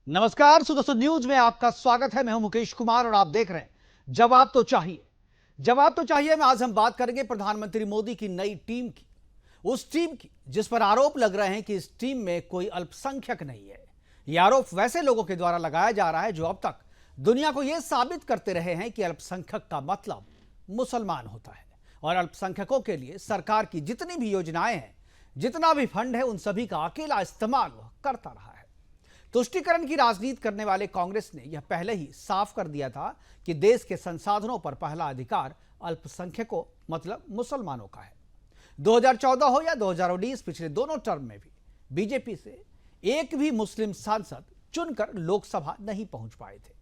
नमस्कार दोस्तों, न्यूज में आपका स्वागत है। मैं हूं मुकेश कुमार और आप देख रहे हैं जवाब तो चाहिए। जवाब तो चाहिए में आज हम बात करेंगे प्रधानमंत्री मोदी की नई टीम की, उस टीम की जिस पर आरोप लग रहे हैं कि इस टीम में कोई अल्पसंख्यक नहीं है। यह आरोप वैसे लोगों के द्वारा लगाया जा रहा है जो अब तक दुनिया को यह साबित करते रहे हैं कि अल्पसंख्यक का मतलब मुसलमान होता है और अल्पसंख्यकों के लिए सरकार की जितनी भी योजनाएं हैं, जितना भी फंड है, उन सभी का अकेला इस्तेमाल वह करता रहा है। तुष्टीकरण की राजनीति करने वाले कांग्रेस ने यह पहले ही साफ कर दिया था कि देश के संसाधनों पर पहला अधिकार अल्पसंख्यकों मतलब मुसलमानों का है। 2014 हो या 2019, पिछले दोनों टर्म में भी बीजेपी से एक भी मुस्लिम सांसद चुनकर लोकसभा नहीं पहुंच पाए थे।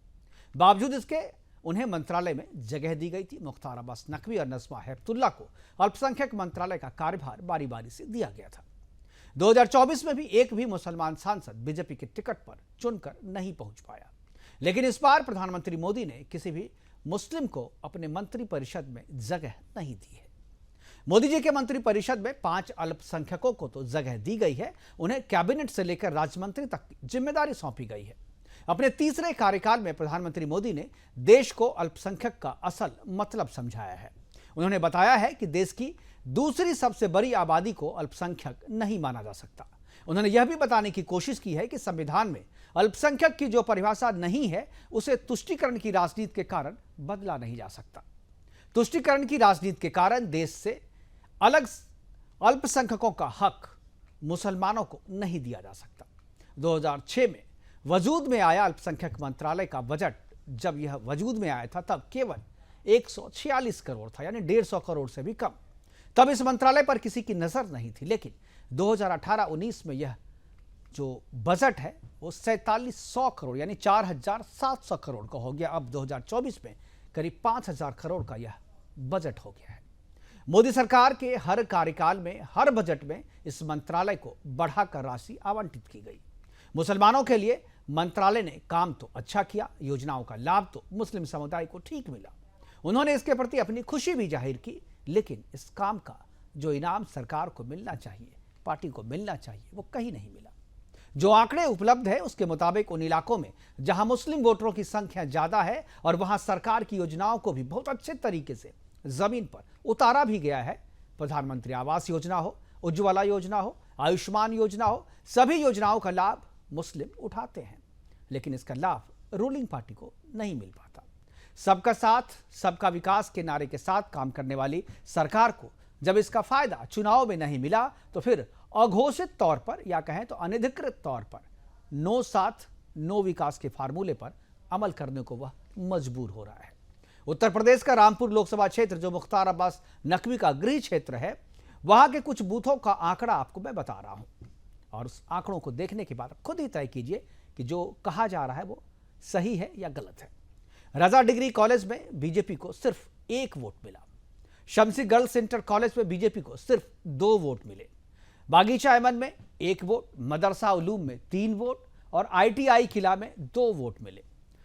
बावजूद इसके उन्हें मंत्रालय में जगह दी गई थी। मुख्तार अब्बास नकवी और नजमा हेपतुल्ला को अल्पसंख्यक मंत्रालय का कार्यभार बारी बारी से दिया गया था। 2024 में भी एक भी मुसलमान सांसद बीजेपी के टिकट पर चुनकर नहीं पहुंच पाया, लेकिन इस बार प्रधानमंत्री मोदी ने किसी भी मुस्लिम को अपने मंत्रिपरिषद में जगह नहीं दी है। मोदी जी के मंत्रिपरिषद में 5 अल्पसंख्यकों को तो जगह दी गई है, उन्हें कैबिनेट से लेकर राज्यमंत्री तक की जिम्मेदारी सौंपी गई है। अपने तीसरे कार्यकाल में प्रधानमंत्री मोदी ने देश को अल्पसंख्यक का असल मतलब समझाया है। उन्होंने बताया है कि देश की दूसरी सबसे बड़ी आबादी को अल्पसंख्यक नहीं माना जा सकता। उन्होंने यह भी बताने की कोशिश की है कि संविधान में अल्पसंख्यक की जो परिभाषा नहीं है, उसे तुष्टीकरण की राजनीति के कारण बदला नहीं जा सकता। तुष्टीकरण की राजनीति के कारण देश से अलग अल्पसंख्यकों का हक मुसलमानों को नहीं दिया जा सकता। 2006 में वजूद में आया अल्पसंख्यक मंत्रालय का बजट, जब यह वजूद में आया था तब केवल 146 करोड़ था, यानी 150 करोड़ से भी कम। तब इस मंत्रालय पर किसी की नजर नहीं थी, लेकिन 2018-19 में यह जो बजट है वो 4700 करोड़ यानी 4700 करोड़ का हो गया। अब 2024 में करीब 5000 करोड़ का यह बजट हो गया है। मोदी सरकार के हर कार्यकाल में हर बजट में इस मंत्रालय को बढ़ाकर राशि आवंटित की गई। मुसलमानों के लिए मंत्रालय ने काम तो अच्छा किया, योजनाओं का लाभ तो मुस्लिम समुदाय को ठीक मिला। उन्होंने इसके प्रति अपनी खुशी भी जाहिर की, लेकिन इस काम का जो इनाम सरकार को मिलना चाहिए, पार्टी को मिलना चाहिए, वो कहीं नहीं मिला। जो आंकड़े उपलब्ध है उसके मुताबिक उन इलाकों में जहां मुस्लिम वोटरों की संख्या ज्यादा है और वहां सरकार की योजनाओं को भी बहुत अच्छे तरीके से जमीन पर उतारा भी गया है। प्रधानमंत्री आवास योजना हो, उज्ज्वला योजना हो, आयुष्मान योजना हो, सभी योजनाओं का लाभ मुस्लिम उठाते हैं, लेकिन इसका लाभ रूलिंग पार्टी को नहीं मिल पाता। सबका साथ सबका विकास के नारे के साथ काम करने वाली सरकार को जब इसका फायदा चुनाव में नहीं मिला, तो फिर अघोषित तौर पर या कहें तो अनधिकृत तौर पर नो साथ नो विकास के फार्मूले पर अमल करने को वह मजबूर हो रहा है। उत्तर प्रदेश का रामपुर लोकसभा क्षेत्र, जो मुख्तार अब्बास नकवी का गृह क्षेत्र है, वहां के कुछ बूथों का आंकड़ा आपको मैं बता रहा हूं, और उस आंकड़ों को देखने के बाद खुद ही तय कीजिए कि जो कहा जा रहा है वो सही है या गलत है। रजा डिग्री कॉलेज में बीजेपी को सिर्फ 1 वोट मिला। शमसी गर्ल्स इंटर कॉलेज में बीजेपी को सिर्फ 2 वोट मिले। बागीचा अहमद में 1 वोट, मदरसा उलूम में 3 वोट और ITI किला में 2 वोट मिले।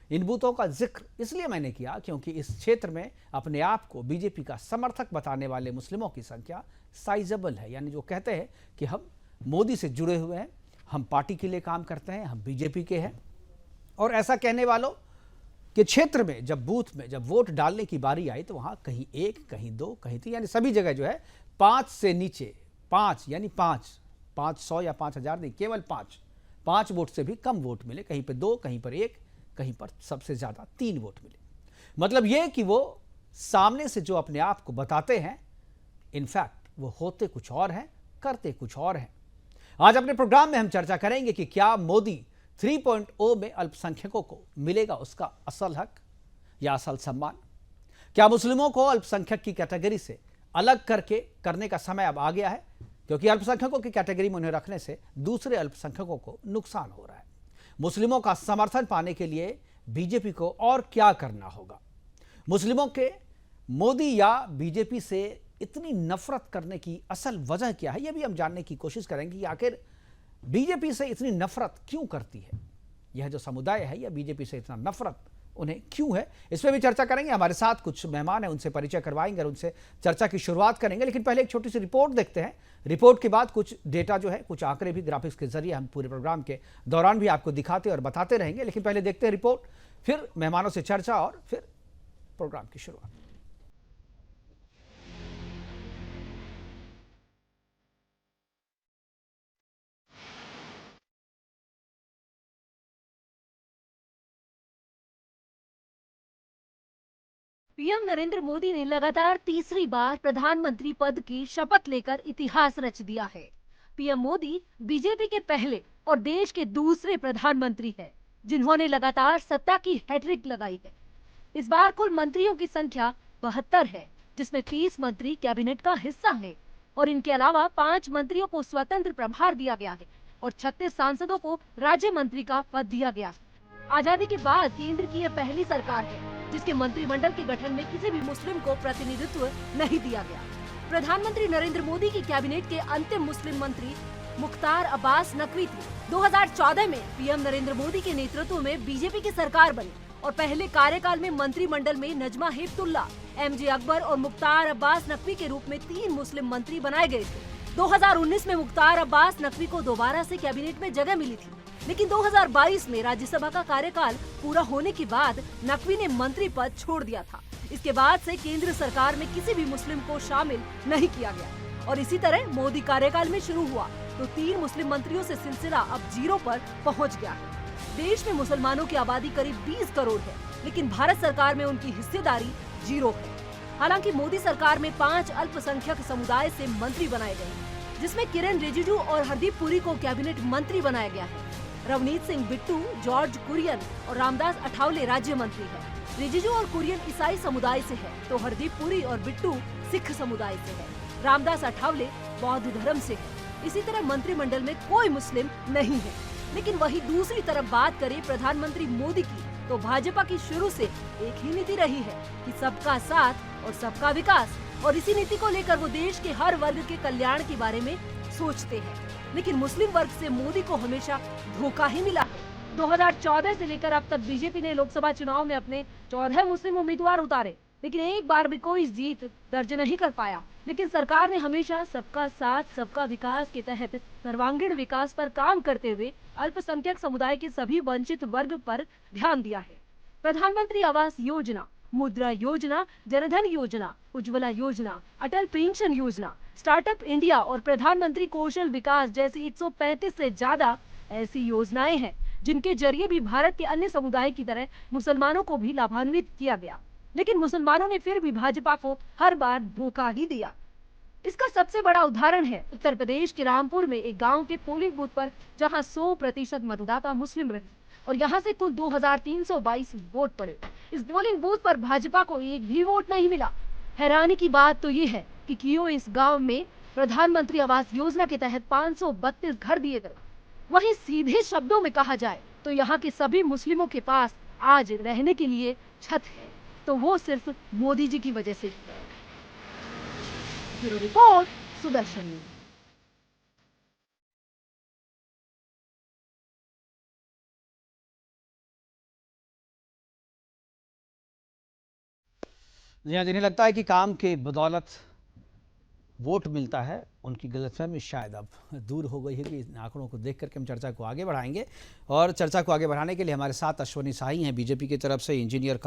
इन बूथों का जिक्र इसलिए मैंने किया क्योंकि इस क्षेत्र में अपने आप को बीजेपी का समर्थक बताने वाले मुस्लिमों की संख्या साइजेबल है, यानी जो कहते हैं कि हम मोदी से जुड़े हुए हैं, हम पार्टी के लिए काम करते हैं, हम बीजेपी के हैं। और ऐसा कहने वालों के क्षेत्र में जब बूथ में जब वोट डालने की बारी आई, तो वहां कहीं 1, कहीं 2, कहीं 3, यानी सभी जगह जो है 5 से नीचे 5 यानी 500 या 5000 नहीं, केवल 5 वोट से भी कम वोट मिले। कहीं पर 2, कहीं पर 1, कहीं पर सबसे ज्यादा 3 वोट मिले। मतलब यह कि वो सामने से जो अपने आप को बताते हैं, इनफैक्ट वो होते कुछ और हैं, करते कुछ और हैं। आज अपने प्रोग्राम में हम चर्चा करेंगे कि क्या मोदी 3.0 में अल्पसंख्यकों को मिलेगा उसका असल हक या असल सम्मान। क्या मुस्लिमों को अल्पसंख्यक की कैटेगरी से अलग करने का समय अब आ गया है, क्योंकि अल्पसंख्यकों की कैटेगरी में उन्हें रखने से दूसरे अल्पसंख्यकों को नुकसान हो रहा है। मुस्लिमों का समर्थन पाने के लिए बीजेपी को और क्या करना होगा। मुस्लिमों के मोदी या बीजेपी से इतनी नफरत करने की असल वजह क्या है, यह भी हम जानने की कोशिश करेंगे कि आखिर बीजेपी से इतनी नफरत क्यों करती है। यह जो समुदाय है, यह बीजेपी से इतना नफरत उन्हें क्यों है, इस पर भी चर्चा करेंगे। हमारे साथ कुछ मेहमान हैं, उनसे परिचय करवाएंगे और उनसे चर्चा की शुरुआत करेंगे। लेकिन पहले एक छोटी सी रिपोर्ट देखते हैं। रिपोर्ट के बाद कुछ डेटा जो है, कुछ आंकड़े भी ग्राफिक्स के जरिए हम पूरे प्रोग्राम के दौरान भी आपको दिखाते और बताते रहेंगे। लेकिन पहले देखते हैं रिपोर्ट, फिर मेहमानों से चर्चा और फिर प्रोग्राम की शुरुआत। पीएम नरेंद्र मोदी ने लगातार तीसरी बार प्रधानमंत्री पद की शपथ लेकर इतिहास रच दिया है। पीएम मोदी बीजेपी के पहले और देश के दूसरे प्रधानमंत्री हैं, जिन्होंने लगातार सत्ता की हैट्रिक लगाई है। इस बार कुल मंत्रियों की संख्या 72 है, जिसमें 30 मंत्री कैबिनेट का हिस्सा हैं और इनके अलावा 5 मंत्रियों को स्वतंत्र प्रभार दिया गया है और 36 सांसदों को राज्य मंत्री का पद दिया गया है। आजादी के बाद केंद्र की यह पहली सरकार है जिसके मंत्रिमंडल के गठन में किसी भी मुस्लिम को प्रतिनिधित्व नहीं दिया गया। प्रधानमंत्री नरेंद्र मोदी की कैबिनेट के अंतिम मुस्लिम मंत्री मुख्तार अब्बास नकवी थे। 2014 में पीएम नरेंद्र मोदी के नेतृत्व में बीजेपी की सरकार बनी और पहले कार्यकाल में मंत्रिमंडल में नजमा हेपतुल्ला, एमजे अकबर और मुख्तार अब्बास नकवी के रूप में 3 मुस्लिम मंत्री बनाए गए थे। 2019 में मुख्तार अब्बास नकवी को दोबारा से कैबिनेट में जगह मिली थी, लेकिन 2022 में राज्यसभा का कार्यकाल पूरा होने के बाद नकवी ने मंत्री पद छोड़ दिया था। इसके बाद से केंद्र सरकार में किसी भी मुस्लिम को शामिल नहीं किया गया और इसी तरह मोदी कार्यकाल में शुरू हुआ तो 3 मुस्लिम मंत्रियों से सिलसिला अब 0 पर पहुंच गया है। देश में मुसलमानों की आबादी करीब 20 करोड़ है, लेकिन भारत सरकार में उनकी हिस्सेदारी 0 है। हालांकि मोदी सरकार में 5 अल्पसंख्यक समुदाय से मंत्री बनाए गए हैं, जिसमें किरेन रिजिजू और हरदीप पुरी को कैबिनेट मंत्री बनाया गया है। रवनीत सिंह बिट्टू, जॉर्ज कुरियन और रामदास अठावले राज्य मंत्री है। रिजिजू और कुरियन ईसाई समुदाय से है, तो हरदीप पुरी और बिट्टू सिख समुदाय से है। रामदास अठावले बौद्ध धर्म से है। इसी तरह मंत्रिमंडल में कोई मुस्लिम नहीं है। लेकिन वही दूसरी तरफ बात करें प्रधानमंत्री मोदी की, तो भाजपा की शुरू से एक ही नीति रही है कि सबका साथ और सबका विकास, और इसी नीति को लेकर वो देश के हर वर्ग के कल्याण के बारे में सोचते हैं। लेकिन मुस्लिम वर्ग से मोदी को हमेशा धोखा ही मिला है। 2014 से लेकर अब तक बीजेपी ने लोकसभा चुनाव में अपने 14 मुस्लिम उम्मीदवार उतारे, लेकिन एक बार भी कोई जीत दर्ज नहीं कर पाया। लेकिन सरकार ने हमेशा सबका साथ सबका विकास के तहत सर्वांगीण विकास पर काम करते हुए अल्पसंख्यक समुदाय के सभी वंचित वर्ग पर ध्यान दिया है। प्रधानमंत्री आवास योजना, मुद्रा योजना, जनधन योजना, उज्ज्वला योजना, अटल पेंशन योजना, स्टार्टअप इंडिया और प्रधानमंत्री कौशल विकास जैसी 135 से ज्यादा ऐसी योजनाएं हैं जिनके जरिए भी भारत के अन्य समुदाय की तरह मुसलमानों को भी लाभान्वित किया गया। लेकिन मुसलमानों ने फिर भी भाजपा को हर बार धोखा ही दिया। इसका सबसे बड़ा उदाहरण है उत्तर प्रदेश के रामपुर में एक गांव के पोलिंग बूथ पर, जहां 100% मतदाता मुस्लिम रहे और यहां से कुल 2322 वोट पड़े। इस पोलिंग बूथ पर भाजपा को एक भी वोट नहीं मिला। हैरानी की बात तो ये है कि क्यों इस गांव में प्रधानमंत्री आवास योजना के तहत 532 घर दिए गए। वहीं सीधे शब्दों में कहा जाए तो यहाँ के सभी मुस्लिमों के पास आज रहने के लिए छत है, तो वो सिर्फ मोदी जी की वजह से। Bureau report, Sudarshan news. जिन्हें लगता है कि काम के बदौलत वोट मिलता है, उनकी गलतफहमी शायद अब दूर हो गई है कि इन आंकड़ों को देख करके हम चर्चा को आगे बढ़ाएंगे। और चर्चा को आगे बढ़ाने के लिए हमारे साथ अश्वनी शाही हैं बीजेपी की तरफ से, इंजीनियर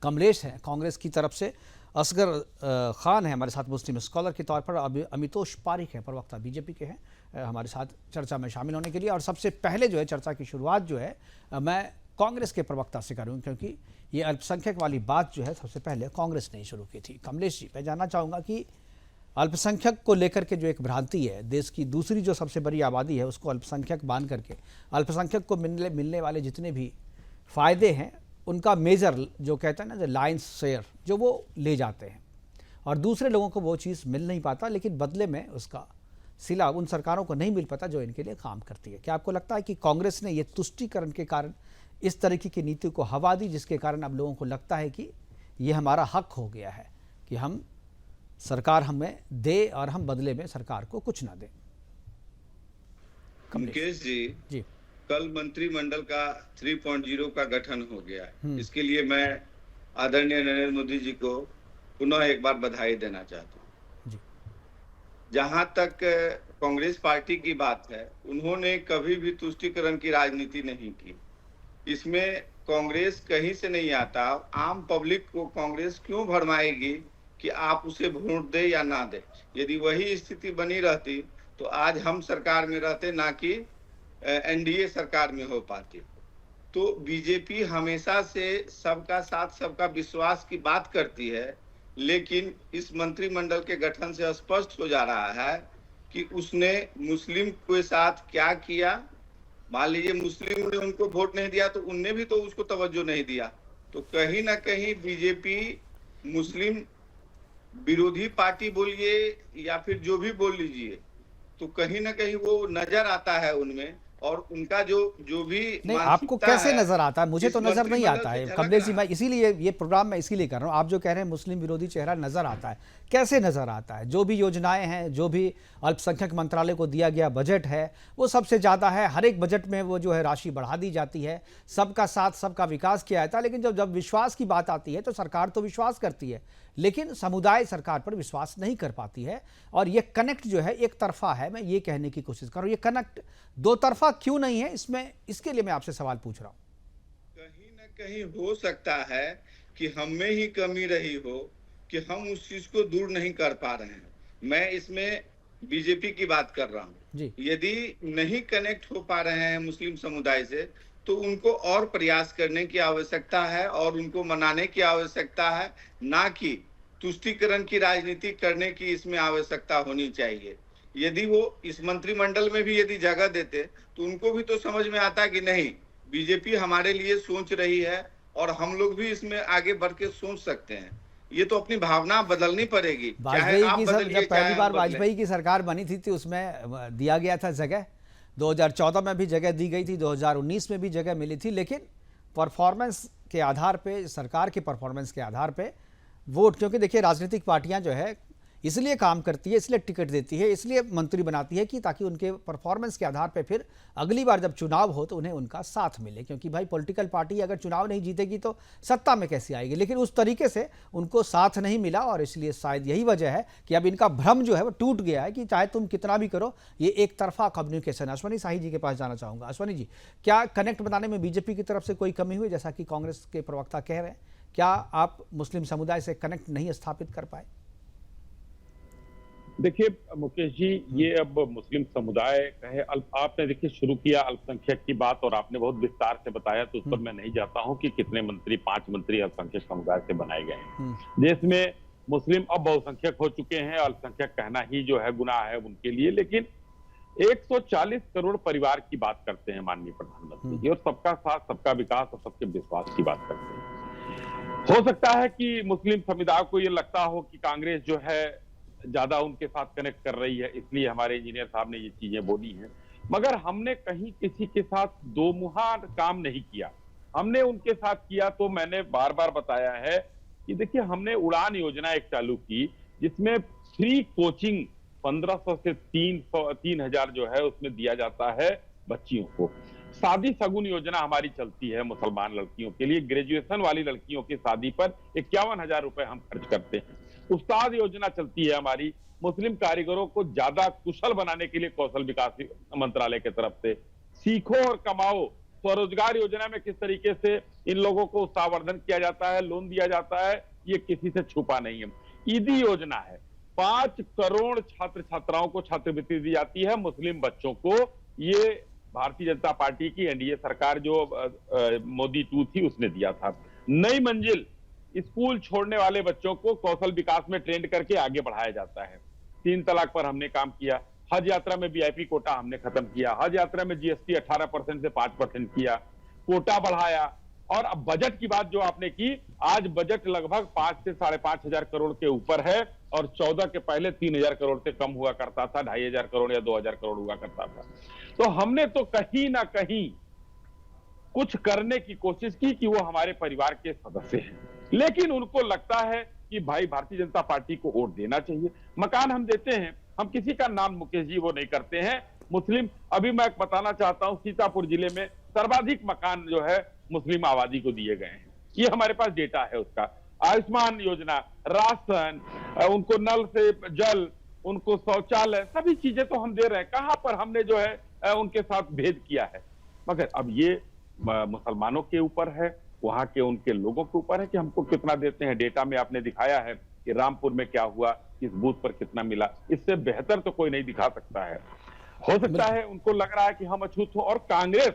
कमलेश हैं कांग्रेस की तरफ से, असगर खान है हमारे साथ मुस्लिम स्कॉलर के तौर पर, अमितोष पारिक हैं प्रवक्ता बीजेपी के हैं हमारे साथ चर्चा में शामिल होने के लिए। और सबसे पहले जो है चर्चा की शुरुआत जो है मैं कांग्रेस के प्रवक्ता से करूँ, क्योंकि ये अल्पसंख्यक वाली बात जो है सबसे पहले कांग्रेस ने ही शुरू की थी। कमलेश जी, मैं जानना चाहूँगा कि अल्पसंख्यक को लेकर के जो एक भ्रांति है, देश की दूसरी जो सबसे बड़ी आबादी है उसको अल्पसंख्यक मान करके अल्पसंख्यक को मिलने वाले जितने भी फ़ायदे हैं उनका मेजर जो कहते हैं ना, जो लाइन्स शेयर जो वो ले जाते हैं और दूसरे लोगों को वो चीज़ मिल नहीं पाता, लेकिन बदले में उसका सिला उन सरकारों को नहीं मिल पाता जो इनके लिए काम करती है। क्या आपको लगता है कि कांग्रेस ने ये तुष्टीकरण के कारण इस तरीके की नीति को हवा दी, जिसके कारण अब लोगों को लगता है कि ये हमारा हक हो गया है कि हम सरकार हमें दे और हम बदले में सरकार को कुछ ना दें? मुकेश जी, कल मंत्रिमंडल का 3.0 का गठन हो गया है। हम्म। इसके लिए मैं आदरणीय नरेंद्र मोदी जी को पुनः एक बार बधाई देना चाहता हूँ। जी। जहां तक कांग्रेस पार्टी की बात है, उन्होंने कभी भी तुष्टीकरण की राजनीति नहीं की। इसमें कांग्रेस कहीं से नहीं आता। आम पब्लिक को कांग्रेस क्यों भरमाएगी कि आप उसे वोट दे या ना दे। यदि वही स्थिति बनी रहती तो आज हम सरकार में रहते, ना कि एनडीए सरकार में हो पाती। तो बीजेपी हमेशा से सबका साथ सबका विश्वास की बात करती है, लेकिन इस मंत्रिमंडल के गठन से स्पष्ट हो जा रहा है कि उसने मुस्लिम के साथ क्या किया। मान लीजिए मुस्लिम ने उनको वोट नहीं दिया तो उनने भी तो उसको तवज्जो नहीं दिया। तो कहीं ना कहीं बीजेपी मुस्लिम विरोधी पार्टी बोलिए या फिर जो भी बोल लीजिए, तो कहीं ना कहीं वो नजर आता है उनमें। और उनका जो भी नहीं, आपको कैसे नजर आता है? मुझे तो नजर नहीं आता है कमलेश जी। मैं इसीलिए ये प्रोग्राम मैं इसीलिए कर रहा हूँ। आप जो कह रहे हैं मुस्लिम विरोधी चेहरा नजर आता है, कैसे नजर आता है? जो भी योजनाएं हैं, जो भी अल्पसंख्यक मंत्रालय को दिया गया बजट है, वो सबसे ज्यादा है। हर एक बजट में वो जो है राशि बढ़ा दी जाती है। सबका साथ सबका विकास किया जाता है। लेकिन जब विश्वास की बात आती है तो सरकार तो विश्वास करती है, लेकिन समुदाय सरकार पर विश्वास नहीं कर पाती है। और ये कनेक्ट जो है एक तरफा है। मैं ये कहने की कोशिश कर रहा हूँ, ये कनेक्ट दो तरफा क्यों नहीं है? इसमें इसके लिए मैं आपसे सवाल पूछ रहा हूँ। कहीं ना कहीं हो सकता है कि हम में ही कमी रही हो कि हम उस चीज को दूर नहीं कर पा रहे हैं। मैं इसमें बीजेपी की बात कर रहा हूँ। यदि नहीं कनेक्ट हो पा रहे हैं मुस्लिम समुदाय से, तो उनको और प्रयास करने की आवश्यकता है और उनको मनाने की आवश्यकता है, ना कि तुष्टीकरण की राजनीति करने की इसमें आवश्यकता होनी चाहिए। यदि वो इस मंत्रिमंडल में भी यदि जगह देते तो उनको भी तो समझ में आता कि नहीं, बीजेपी हमारे लिए सोच रही है और हम लोग भी इसमें आगे बढ़ के सोच सकते हैं। ये तो अपनी भावना बदलनी पड़ेगी। वाजपेयी की जब पहली बार वाजपेयी की सरकार बनी थी तो उसमें दिया गया था जगह। 2014 में भी जगह दी गई थी, 2019 में भी जगह मिली थी। लेकिन परफॉर्मेंस के आधार पे, सरकार के परफॉर्मेंस के आधार पे वोट, क्योंकि देखिए राजनीतिक पार्टियां जो है इसलिए काम करती है, इसलिए टिकट देती है, इसलिए मंत्री बनाती है कि ताकि उनके परफॉर्मेंस के आधार पे फिर अगली बार जब चुनाव हो तो उन्हें उनका साथ मिले। क्योंकि भाई पॉलिटिकल पार्टी अगर चुनाव नहीं जीतेगी तो सत्ता में कैसे आएगी? लेकिन उस तरीके से उनको साथ नहीं मिला और इसलिए शायद यही वजह है कि अब इनका भ्रम जो है वो टूट गया है कि चाहे तुम कितना भी करो, ये एक तरफा कम्युनिकेशन। अश्वनी शाही जी के पास जाना चाहूँगा। अश्वनी जी, क्या कनेक्ट बनाने में बीजेपी की तरफ से कोई कमी हुई? जैसा कि कांग्रेस के प्रवक्ता कह रहे हैं, क्या आप मुस्लिम समुदाय से कनेक्ट नहीं स्थापित कर पाए? देखिए मुकेश जी, ये अब मुस्लिम समुदाय कहे, आपने देखिए शुरू किया अल्पसंख्यक की बात और आपने बहुत विस्तार से बताया, तो उस पर मैं नहीं जाता हूं कि कितने मंत्री, 5 मंत्री अल्पसंख्यक समुदाय से बनाए गए हैं। देश में मुस्लिम अब बहुसंख्यक हो चुके हैं। अल्पसंख्यक कहना ही जो है गुनाह है उनके लिए। लेकिन 140 करोड़ परिवार की बात करते हैं माननीय प्रधानमंत्री जी, और सबका साथ सबका विकास और सबके विश्वास की बात करते हैं। हो सकता है कि मुस्लिम समुदाय को ये लगता हो कि कांग्रेस जो है ज्यादा उनके साथ कनेक्ट कर रही है, इसलिए हमारे इंजीनियर साहब ने ये चीजें बोली हैं। मगर हमने कहीं किसी के साथ दो मुहा काम नहीं किया। हमने उनके साथ किया तो मैंने बार बार बताया है कि देखिए हमने उड़ान योजना एक चालू की, जिसमें फ्री कोचिंग 1500 से 3000 जो है उसमें दिया जाता है बच्चियों को। शादी सगुन योजना हमारी चलती है मुसलमान लड़कियों के लिए। ग्रेजुएशन वाली लड़कियों की शादी पर 51,000 रुपए हम खर्च करते हैं। उस्ताद योजना चलती है हमारी। मुस्लिम कारीगरों को ज्यादा कुशल बनाने के लिए कौशल विकास मंत्रालय की तरफ से। सीखो और कमाओ स्वरोजगार योजना में किस तरीके से इन लोगों को उत्साहवर्धन किया जाता है, लोन दिया जाता है, ये किसी से छुपा नहीं है। ईदी योजना है, 5 करोड़ छात्र छात्राओं को छात्रवृत्ति दी जाती है मुस्लिम बच्चों को। ये भारतीय जनता पार्टी की एनडीए सरकार जो मोदी 2 थी उसने दिया था। नई मंजिल, स्कूल छोड़ने वाले बच्चों को कौशल विकास में ट्रेंड करके आगे बढ़ाया जाता है। 3 तलाक पर हमने काम किया। हज यात्रा में वीआईपी कोटा हमने खत्म किया। हज यात्रा में जीएसटी 18% से 5% किया, कोटा बढ़ाया। और अब बजट की बात जो आपने की, आज बजट लगभग 5 से 5,500 करोड़ के ऊपर है और 14 के पहले 3,000 करोड़ से कम हुआ करता था, 2,500 करोड़ या 2,000 करोड़ हुआ करता था। तो हमने तो कहीं ना कहीं कुछ करने की कोशिश की कि वो हमारे परिवार के सदस्य हैं, लेकिन उनको लगता है कि भाई भारतीय जनता पार्टी को वोट देना चाहिए। मकान हम देते हैं, हम किसी का नाम मुकेश जी वो नहीं करते हैं, मुस्लिम, अभी मैं बताना चाहता हूं सीतापुर जिले में सर्वाधिक मकान जो है मुस्लिम आबादी को दिए गए हैं। ये हमारे पास डेटा है उसका। आयुष्मान योजना, राशन, उनको नल से जल, उनको शौचालय, सभी चीजें तो हम दे रहे हैं। कहां पर हमने जो है उनके साथ भेद किया है? मगर अब ये मुसलमानों के ऊपर है, वहां के उनके लोगों के ऊपर है कि हमको कितना देते हैं। डेटा में आपने दिखाया है कि रामपुर में क्या हुआ, किस बूथ पर कितना मिला। इससे बेहतर तो कोई नहीं दिखा सकता है। हो सकता है उनको लग रहा है कि हम अछूत हो, और कांग्रेस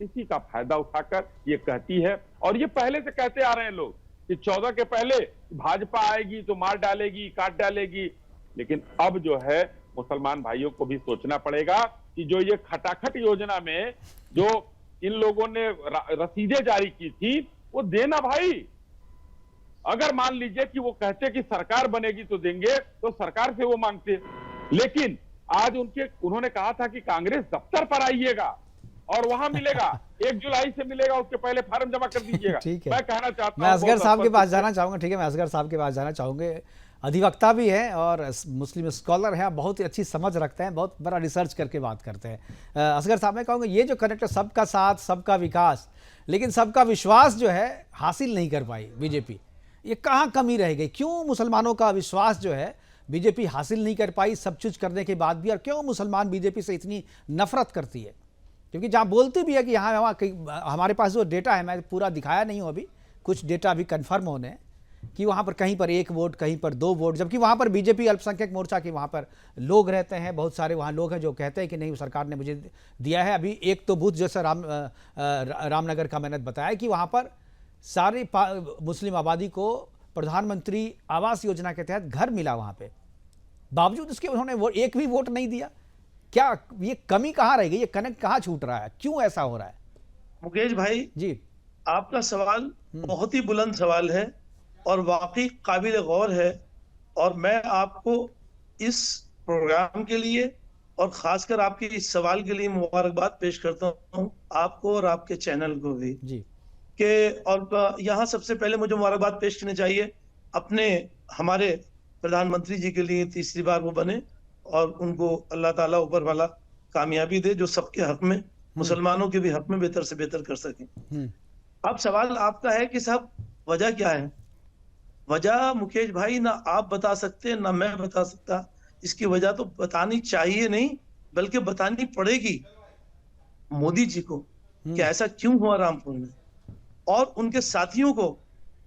इसी का फायदा उठाकर ये कहती है, और ये पहले से कहते आ रहे हैं लोग कि 14 के पहले भाजपा आएगी तो मार डालेगी, काट डालेगी। लेकिन अब जो है मुसलमान भाइयों को भी सोचना पड़ेगा कि जो ये खटाखट योजना में जो इन लोगों ने रसीदें जारी की थी, वो देना भाई। अगर मान लीजिए कि वो कहते कि सरकार बनेगी तो देंगे, तो सरकार से वो मांगते। लेकिन आज उन्होंने कहा था कि कांग्रेस दफ्तर पर आइएगा और वहां मिलेगा, 1 जुलाई से मिलेगा, उसके पहले फार्म जमा कर दीजिएगा। ठीक है, मैं कहना चाहता हूं, मैं असगर साहब के पास जाना चाहूंगा। ठीक है, मैं असगर साहब के पास जाना चाहूंगे। अधिवक्ता भी हैं और मुस्लिम स्कॉलर हैं, बहुत ही अच्छी समझ रखते हैं, बहुत बड़ा रिसर्च करके बात करते हैं। असगर साहब, मैं कहूँगा ये जो कनेक्ट, सबका साथ सबका विकास, लेकिन सबका विश्वास जो है हासिल नहीं कर पाई बीजेपी। ये कहाँ कमी रह गई? क्यों मुसलमानों का विश्वास जो है बीजेपी हासिल नहीं कर पाई सब कुछ करने के बाद भी? और क्यों मुसलमान बीजेपी से इतनी नफरत करती है? क्योंकि जहाँ बोलती भी है कि यहाँ वहाँ हमारे पास जो डेटा है, मैं पूरा दिखाया नहीं हूँ अभी, कुछ डेटा अभी कन्फर्म होने हैं कि वहाँ पर कहीं पर 1 वोट, कहीं पर 2 वोट, जबकि वहाँ पर बीजेपी अल्पसंख्यक मोर्चा के वहाँ पर लोग रहते हैं। बहुत सारे वहाँ लोग हैं जो कहते हैं कि नहीं, सरकार ने मुझे दिया है। अभी एक तो बूथ जैसा रामनगर का मैंने बताया कि वहाँ पर सारी मुस्लिम आबादी को प्रधानमंत्री आवास योजना के तहत घर मिला वहाँ पे, बावजूद उसके उन्होंने वो एक भी वोट नहीं दिया। क्या ये कमी कहाँ रह गई? ये कनेक्ट कहाँ छूट रहा है? क्यों ऐसा हो रहा है? मुकेश भाई जी, आपका सवाल बहुत ही बुलंद सवाल है और वाकई काबिल गौर है, और मैं आपको इस प्रोग्राम के लिए और खासकर आपके इस सवाल के लिए मुबारकबाद पेश करता हूं, आपको और आपके चैनल को भी जी, कि, और यहाँ सबसे पहले मुझे मुबारकबाद पेश करनी चाहिए अपने हमारे प्रधानमंत्री जी के लिए, तीसरी बार वो बने, और उनको अल्लाह ताला ऊपर वाला कामयाबी दे जो सबके हक में, मुसलमानों के भी हक में बेहतर से बेहतर कर सके। अब सवाल आपका है कि साहब वजह क्या है? वजह मुकेश भाई ना आप बता सकते ना मैं बता सकता। इसकी वजह तो बतानी चाहिए नहीं, बल्कि बतानी पड़ेगी मोदी जी को कि ऐसा क्यों हुआ रामपुर में, और उनके साथियों को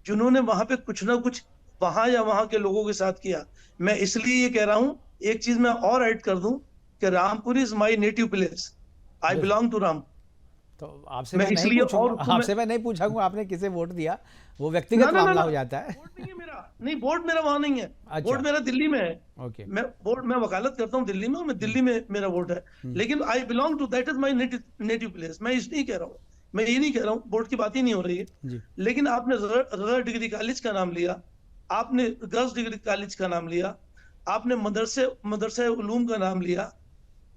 जिन्होंने वहां पे कुछ ना कुछ वहां या वहां के लोगों के साथ किया। मैं इसलिए ये कह रहा हूं, एक चीज मैं और ऐड कर दूं कि Rampur is my native place, I belong to Rampur. तो आपसे मैं नहीं पूछूंगा आपने किसे वोट दिया, वो व्यक्तिगत मामला हो जाता है। वोट नहीं है मेरा, नहीं वोट मेरा वहां नहीं है। अच्छा। वोट मेरा दिल्ली में है। ओके। मैं वकालत करता हूँ दिल्ली में, और मैं दिल्ली में मेरा वोट है, लेकिन I belong to, that is my native place. मैं इसलिए कह रहा हूँ, मैं ये नहीं कह रहा हूँ, वोट की बात ही नहीं हो रही है। लेकिन आपने रज़ा डिग्री कॉलेज का नाम लिया, आपने गर्ल्स डिग्री कॉलेज का नाम लिया, आपने मदरसे उलूम का नाम लिया।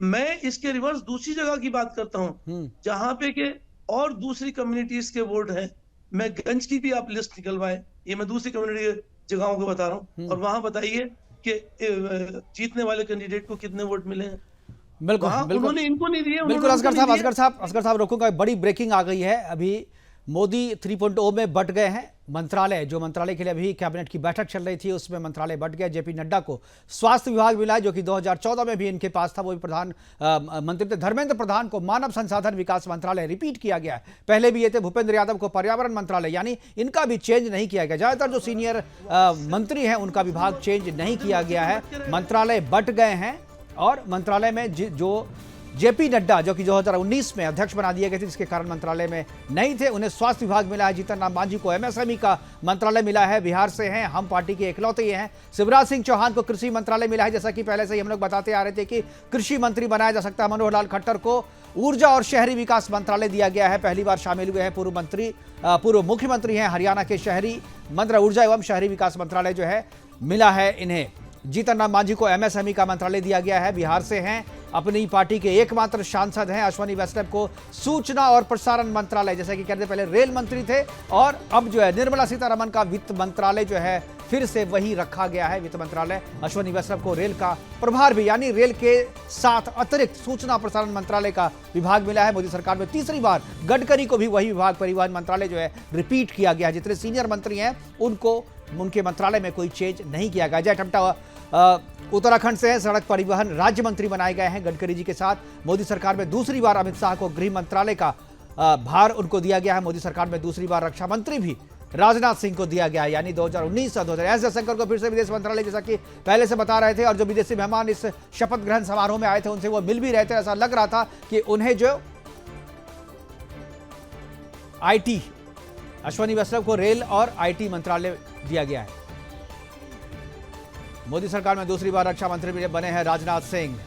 मैं इसके रिवर्स दूसरी जगह की बात करता हूँ जहां पे के और दूसरी कम्युनिटीज के वोट हैं। मैं गंज की भी आप लिस्ट निकलवाएं, ये मैं दूसरी कम्युनिटी जगहों को बता रहा हूँ, और वहां बताइए कि जीतने वाले कैंडिडेट को कितने वोट मिले हैं। बिल्कुल, उन्होंने इनको नहीं दिए। बिल्कुल असगर साहब रोकूंगा, बड़ी ब्रेकिंग आ गई है। अभी मोदी 3.0 में बट गए हैं। मंत्रालय, जो मंत्रालय के लिए अभी कैबिनेट की बैठक चल रही थी, उसमें मंत्रालय बट गया। जेपी नड्डा को स्वास्थ्य विभाग मिला, जो कि 2014 में भी इनके पास था, वो भी प्रधान मंत्री थे। धर्मेंद्र प्रधान को मानव संसाधन विकास मंत्रालय रिपीट किया गया है। पहले भी ये थे। भूपेंद्र यादव को पर्यावरण मंत्रालय, यानी इनका भी चेंज नहीं किया गया। ज्यादातर जो सीनियर मंत्री हैं उनका विभाग चेंज नहीं किया गया है। मंत्रालय बट गए हैं, और मंत्रालय में जो जेपी नड्डा, जो कि 2019 में अध्यक्ष बना दिए गए थे, जिसके कारण मंत्रालय में नहीं थे, उन्हें स्वास्थ्य विभाग मिला है। जीतन राम मांझी को एमएसएमई का मंत्रालय मिला है। बिहार से हैं, हम पार्टी के इकलौते ये हैं। शिवराज सिंह चौहान को कृषि मंत्रालय मिला है। जैसा कि पहले से ही हम लोग बताते आ रहे थे कि कृषि मंत्री बनाया जा सकता है। मनोहर लाल खट्टर को ऊर्जा और शहरी विकास मंत्रालय दिया गया है। पहली बार शामिल हुए हैं पूर्व मुख्यमंत्री हैं हरियाणा के शहरी मंत्री। ऊर्जा एवं शहरी विकास मंत्रालय जो है मिला है इन्हें। जीतन राम मांझी को एमएसएमई का मंत्रालय दिया गया है। बिहार से हैं। अपनी पार्टी के एकमात्र सांसद हैं। अश्वनी वैष्णव को सूचना और प्रसारण मंत्रालय, जैसा कि कहते पहले रेल मंत्री थे, और अब जो है निर्मला सीतारमण का वित्त मंत्रालय जो है फिर से वही रखा गया है, वित्त मंत्रालय। अश्वनी वैष्णव को रेल का प्रभार भी, यानी रेल के साथ अतिरिक्त सूचना प्रसारण मंत्रालय का विभाग मिला है। मोदी सरकार में तीसरी बार गडकरी को भी वही विभाग, परिवहन मंत्रालय जो है रिपीट किया गया है। जितने सीनियर मंत्री हैं उनको, उनके मंत्रालय में कोई चेंज नहीं किया गया। अजय टम्टा उत्तराखंड से सड़क परिवहन राज्य मंत्री बनाए गए हैं गडकरी जी के साथ। मोदी सरकार में दूसरी बार अमित शाह को गृह मंत्रालय का भार उनको दिया गया है। मोदी सरकार में दूसरी बार रक्षा मंत्री भी राजनाथ सिंह को दिया गया है, यानी 2019 से 2000। एस जयशंकर को फिर से विदेश मंत्रालय, जैसा कि पहले से बता रहे थे, और जो विदेशी मेहमान इस शपथ ग्रहण समारोह में आए थे उनसे वो मिल भी रहे थे। ऐसा लग रहा था कि उन्हें जो आईटी, अश्वनी वैष्णव को रेल और आईटी मंत्रालय दिया गया है। मोदी सरकार में दूसरी बार रक्षा मंत्री बने हैं राजनाथ सिंह।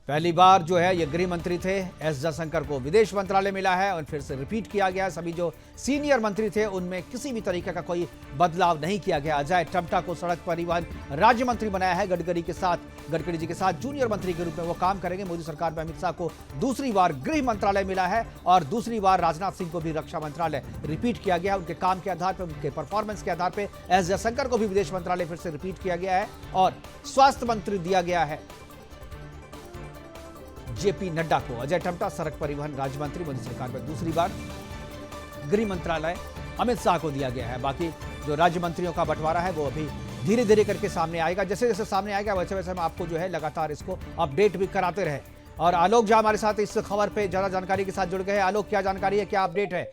पहली बार जो है ये गृह मंत्री थे। एस जयशंकर को विदेश मंत्रालय मिला है और फिर से रिपीट किया गया। सभी जो सीनियर मंत्री थे उनमें किसी भी तरीके का कोई बदलाव नहीं किया गया। अजय टम्टा को सड़क परिवहन राज्य मंत्री बनाया है। गडकरी जी के साथ जूनियर मंत्री के रूप में वो काम करेंगे। मोदी सरकार में अमित शाह को दूसरी बार गृह मंत्रालय मिला है और दूसरी बार राजनाथ सिंह को भी रक्षा मंत्रालय रिपीट किया गया है। उनके काम के आधार पर, उनके परफॉर्मेंस के आधार पर एस जयशंकर को भी विदेश मंत्रालय फिर से रिपीट किया गया है और स्वास्थ्य मंत्री दिया गया है जेपी नड्डा को। अजय टम्टा सड़क परिवहन राज्य मंत्री। मोदी सरकार में दूसरी बार गृह मंत्रालय अमित शाह को दिया गया है। बाकी जो राज्य मंत्रियों का बंटवारा है वो अभी धीरे धीरे करके सामने आएगा। जैसे जैसे सामने आएगा वैसे वैसे हम आपको जो है लगातार इसको अपडेट भी कराते रहे। और आलोक झा हमारे साथ इस खबर पे ज्यादा जानकारी के साथ जुड़ गए हैं। आलोक, क्या जानकारी है, क्या अपडेट है?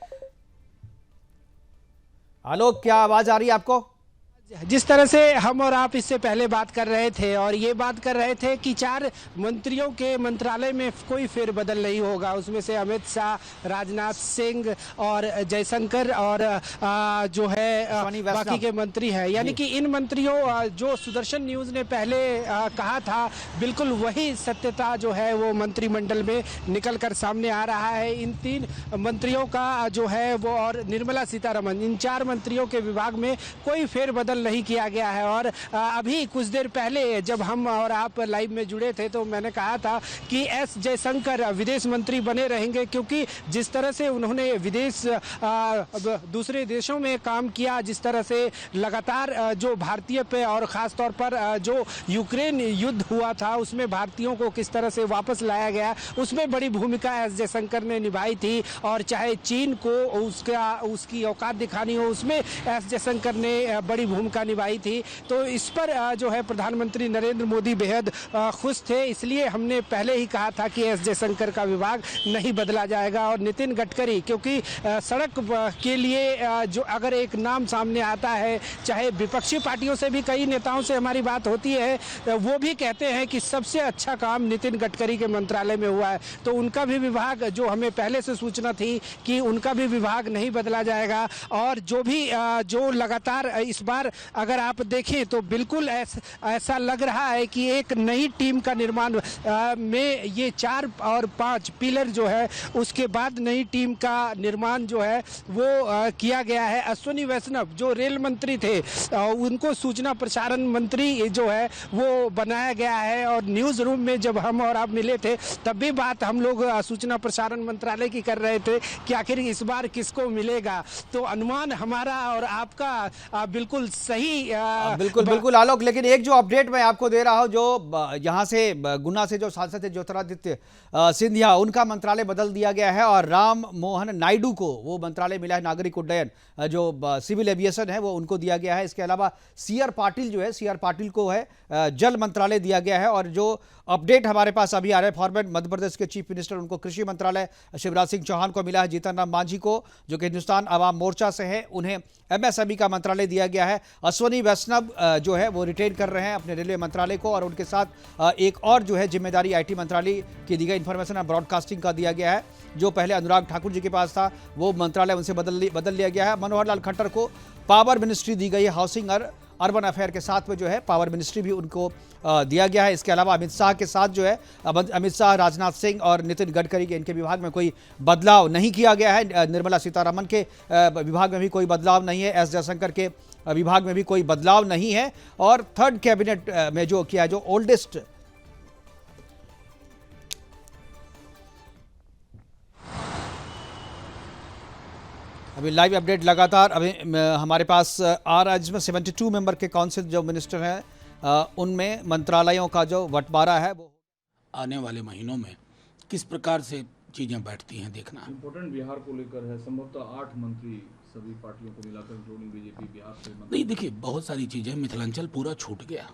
आलोक, क्या आवाज आ रही है आपको? जिस तरह से हम और आप इससे पहले बात कर रहे थे और ये बात कर रहे थे कि 4 मंत्रियों के मंत्रालय में कोई फेरबदल नहीं होगा, उसमें से अमित शाह, राजनाथ सिंह और जयशंकर और जो है बाकी के मंत्री हैं, यानी कि इन मंत्रियों, जो सुदर्शन न्यूज़ ने पहले कहा था, बिल्कुल वही सत्यता जो है वो मंत्रिमंडल में निकल कर सामने आ रहा है। इन 3 मंत्रियों का जो है वो, और निर्मला सीतारमण, इन 4 मंत्रियों के विभाग में कोई फेरबदल नहीं किया गया है। और अभी कुछ देर पहले जब हम और आप लाइव में जुड़े थे तो मैंने कहा था कि एस जयशंकर विदेश मंत्री बने रहेंगे, क्योंकि जिस तरह से उन्होंने दूसरे देशों में काम किया, जिस तरह से लगातार जो भारतीय पे और ख़ास तौर पर जो यूक्रेन युद्ध हुआ था उसमें भारतीयों को किस तरह से वापस लाया गया, उसमें बड़ी भूमिका एस जयशंकर ने निभाई थी। और चाहे चीन को उसकी औकात दिखानी हो, उसमें एस जयशंकर ने बड़ी भूमिका निभाई थी। तो इस पर जो है प्रधानमंत्री नरेंद्र मोदी बेहद खुश थे, इसलिए हमने पहले ही कहा था कि एस जयशंकर का विभाग नहीं बदला जाएगा। और नितिन गडकरी, क्योंकि सड़क के लिए जो अगर एक नाम सामने आता है, चाहे विपक्षी पार्टियों से भी कई नेताओं से हमारी बात होती है, वो भी कहते हैं कि सबसे अच्छा काम नितिन गडकरी के मंत्रालय में हुआ है। तो उनका भी विभाग, जो हमें पहले से सूचना थी कि उनका भी विभाग नहीं बदला जाएगा। और जो भी जो लगातार इस बार अगर आप देखें तो बिल्कुल ऐसा लग रहा है कि एक नई टीम का निर्माण में ये 4 और 5 पिलर जो है, उसके बाद नई टीम का निर्माण जो है वो किया गया है। अश्वनी वैष्णव जो रेल मंत्री थे, उनको सूचना प्रसारण मंत्री जो है वो बनाया गया है। और न्यूज़ रूम में जब हम और आप मिले थे तब भी बात हम लोग सूचना प्रसारण मंत्रालय की कर रहे थे कि आखिर इस बार किसको मिलेगा। तो अनुमान हमारा और आपका बिल्कुल सही। बिल्कुल आलोक, लेकिन एक जो अपडेट मैं आपको दे रहा हूं, जो यहाँ से गुना से जो सांसद थे ज्योतिरादित्य सिंधिया, उनका मंत्रालय बदल दिया गया है और राम मोहन नायडू को वो मंत्रालय मिला है, नागरिक उड्डयन, जो सिविल एविएशन है वो उनको दिया गया है। इसके अलावा सीआर पाटिल को है जल मंत्रालय दिया गया है। और जो अपडेट हमारे पास अभी आ रहा है फॉर्मेट, मध्य प्रदेश के चीफ मिनिस्टर, उनको कृषि मंत्रालय शिवराज सिंह चौहान को मिला है। जीतन राम मांझी को, जो कि हिंदुस्तान अवाम मोर्चा से है, उन्हें एमएसएमई का मंत्रालय दिया गया है। अश्वनी वैष्णव जो है वो रिटेन कर रहे हैं अपने रेलवे मंत्रालय को, और उनके साथ एक और जो है जिम्मेदारी आईटी मंत्रालय की दी गई, इन्फॉर्मेशन एंड ब्रॉडकास्टिंग का दिया गया है, जो पहले अनुराग ठाकुर जी के पास था, वो मंत्रालय उनसे बदल लिया गया है। मनोहर लाल खट्टर को पावर मिनिस्ट्री दी गई है, हाउसिंग और अर्बन अफेयर के साथ में जो है पावर मिनिस्ट्री भी उनको दिया गया है। इसके अलावा अमित शाह के साथ जो है, अमित शाह, राजनाथ सिंह और नितिन गडकरी के, इनके विभाग में कोई बदलाव नहीं किया गया है। निर्मला सीतारमण के विभाग में भी कोई बदलाव नहीं है। एस जयशंकर के विभाग में भी कोई बदलाव नहीं है। और थर्ड कैबिनेट में जो किया, जो ओल्डेस्ट अभी लाइव अपडेट लगातार अभी हमारे पास आ रहा है, जिसमें 72 मेंबर के काउंसिल जो मिनिस्टर हैं उनमें मंत्रालयों का जो बंटवारा है वो आने वाले महीनों में किस प्रकार से चीजें बैठती हैं देखना है। इम्पोर्टेंट बिहार को लेकर है, संभवतः 8 मंत्री सभी पार्टियों को मिलाकर इंक्लूडिंग बीजेपी बिहार से नहीं, देखिए बहुत सारी चीजें, मिथिलांचल पूरा छूट गया,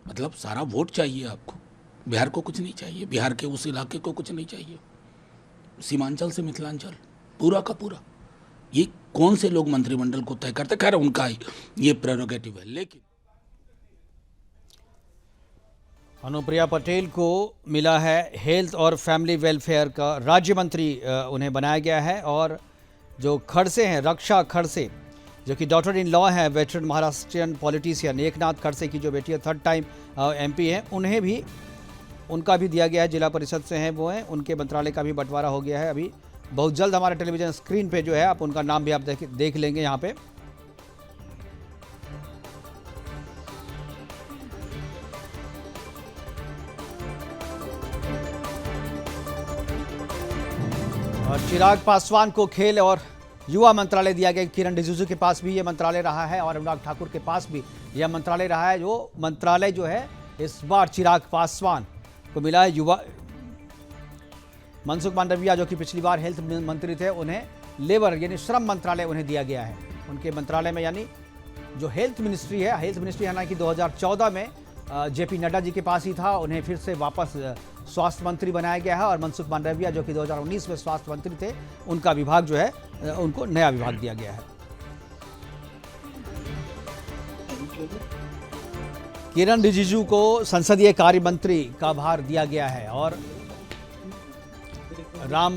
मतलब सारा वोट चाहिए आपको, बिहार को कुछ नहीं चाहिए, बिहार के उस इलाके को कुछ नहीं चाहिए, सीमांचल से मिथिलांचल पूरा का पूरा। ये कौन से लोग मंत्रिमंडल को तय करते, खैर उनका ये प्रेरोगेटिव है। लेकिन अनुप्रिया पटेल को मिला है हेल्थ और फैमिली वेलफेयर का राज्य मंत्री उन्हें बनाया गया है। और जो खड़से हैं, रक्षा खड़से जो कि डॉटर इन लॉ हैं वेटरन महाराष्ट्रियन पॉलिटिशियन एकनाथ खड़से की जो बेटी है, 3rd टाइम MP हैं, उन्हें भी उनका भी दिया गया है, जिला परिषद से हैं वो हैं, उनके मंत्रालय का भी बंटवारा हो गया है। अभी बहुत जल्द हमारे टेलीविजन स्क्रीन पे जो है आप उनका नाम भी आप देख लेंगे यहाँ पे। और चिराग पासवान को खेल और युवा मंत्रालय दिया गया। किरण रिजिजू के पास भी ये मंत्रालय रहा है और अनुराग ठाकुर के पास भी यह मंत्रालय रहा है। जो मंत्रालय जो है इस बार चिराग पासवान को मिला है युवा। मनसुख मांडविया जो कि पिछली बार हेल्थ मंत्री थे, उन्हें लेबर यानी श्रम मंत्रालय उन्हें दिया गया है। उनके मंत्रालय में यानी जो हेल्थ मिनिस्ट्री है, हेल्थ मिनिस्ट्री हालांकि 2014 में JP नड्डा जी के पास ही था, उन्हें फिर से वापस स्वास्थ्य मंत्री बनाया गया है। और मनसुख मांडविया जो कि 2019 में स्वास्थ्य मंत्री थे, उनका विभाग जो है उनको नया विभाग दिया गया है। किरण रिजिजू को संसदीय कार्य मंत्री का भार दिया गया है। और राम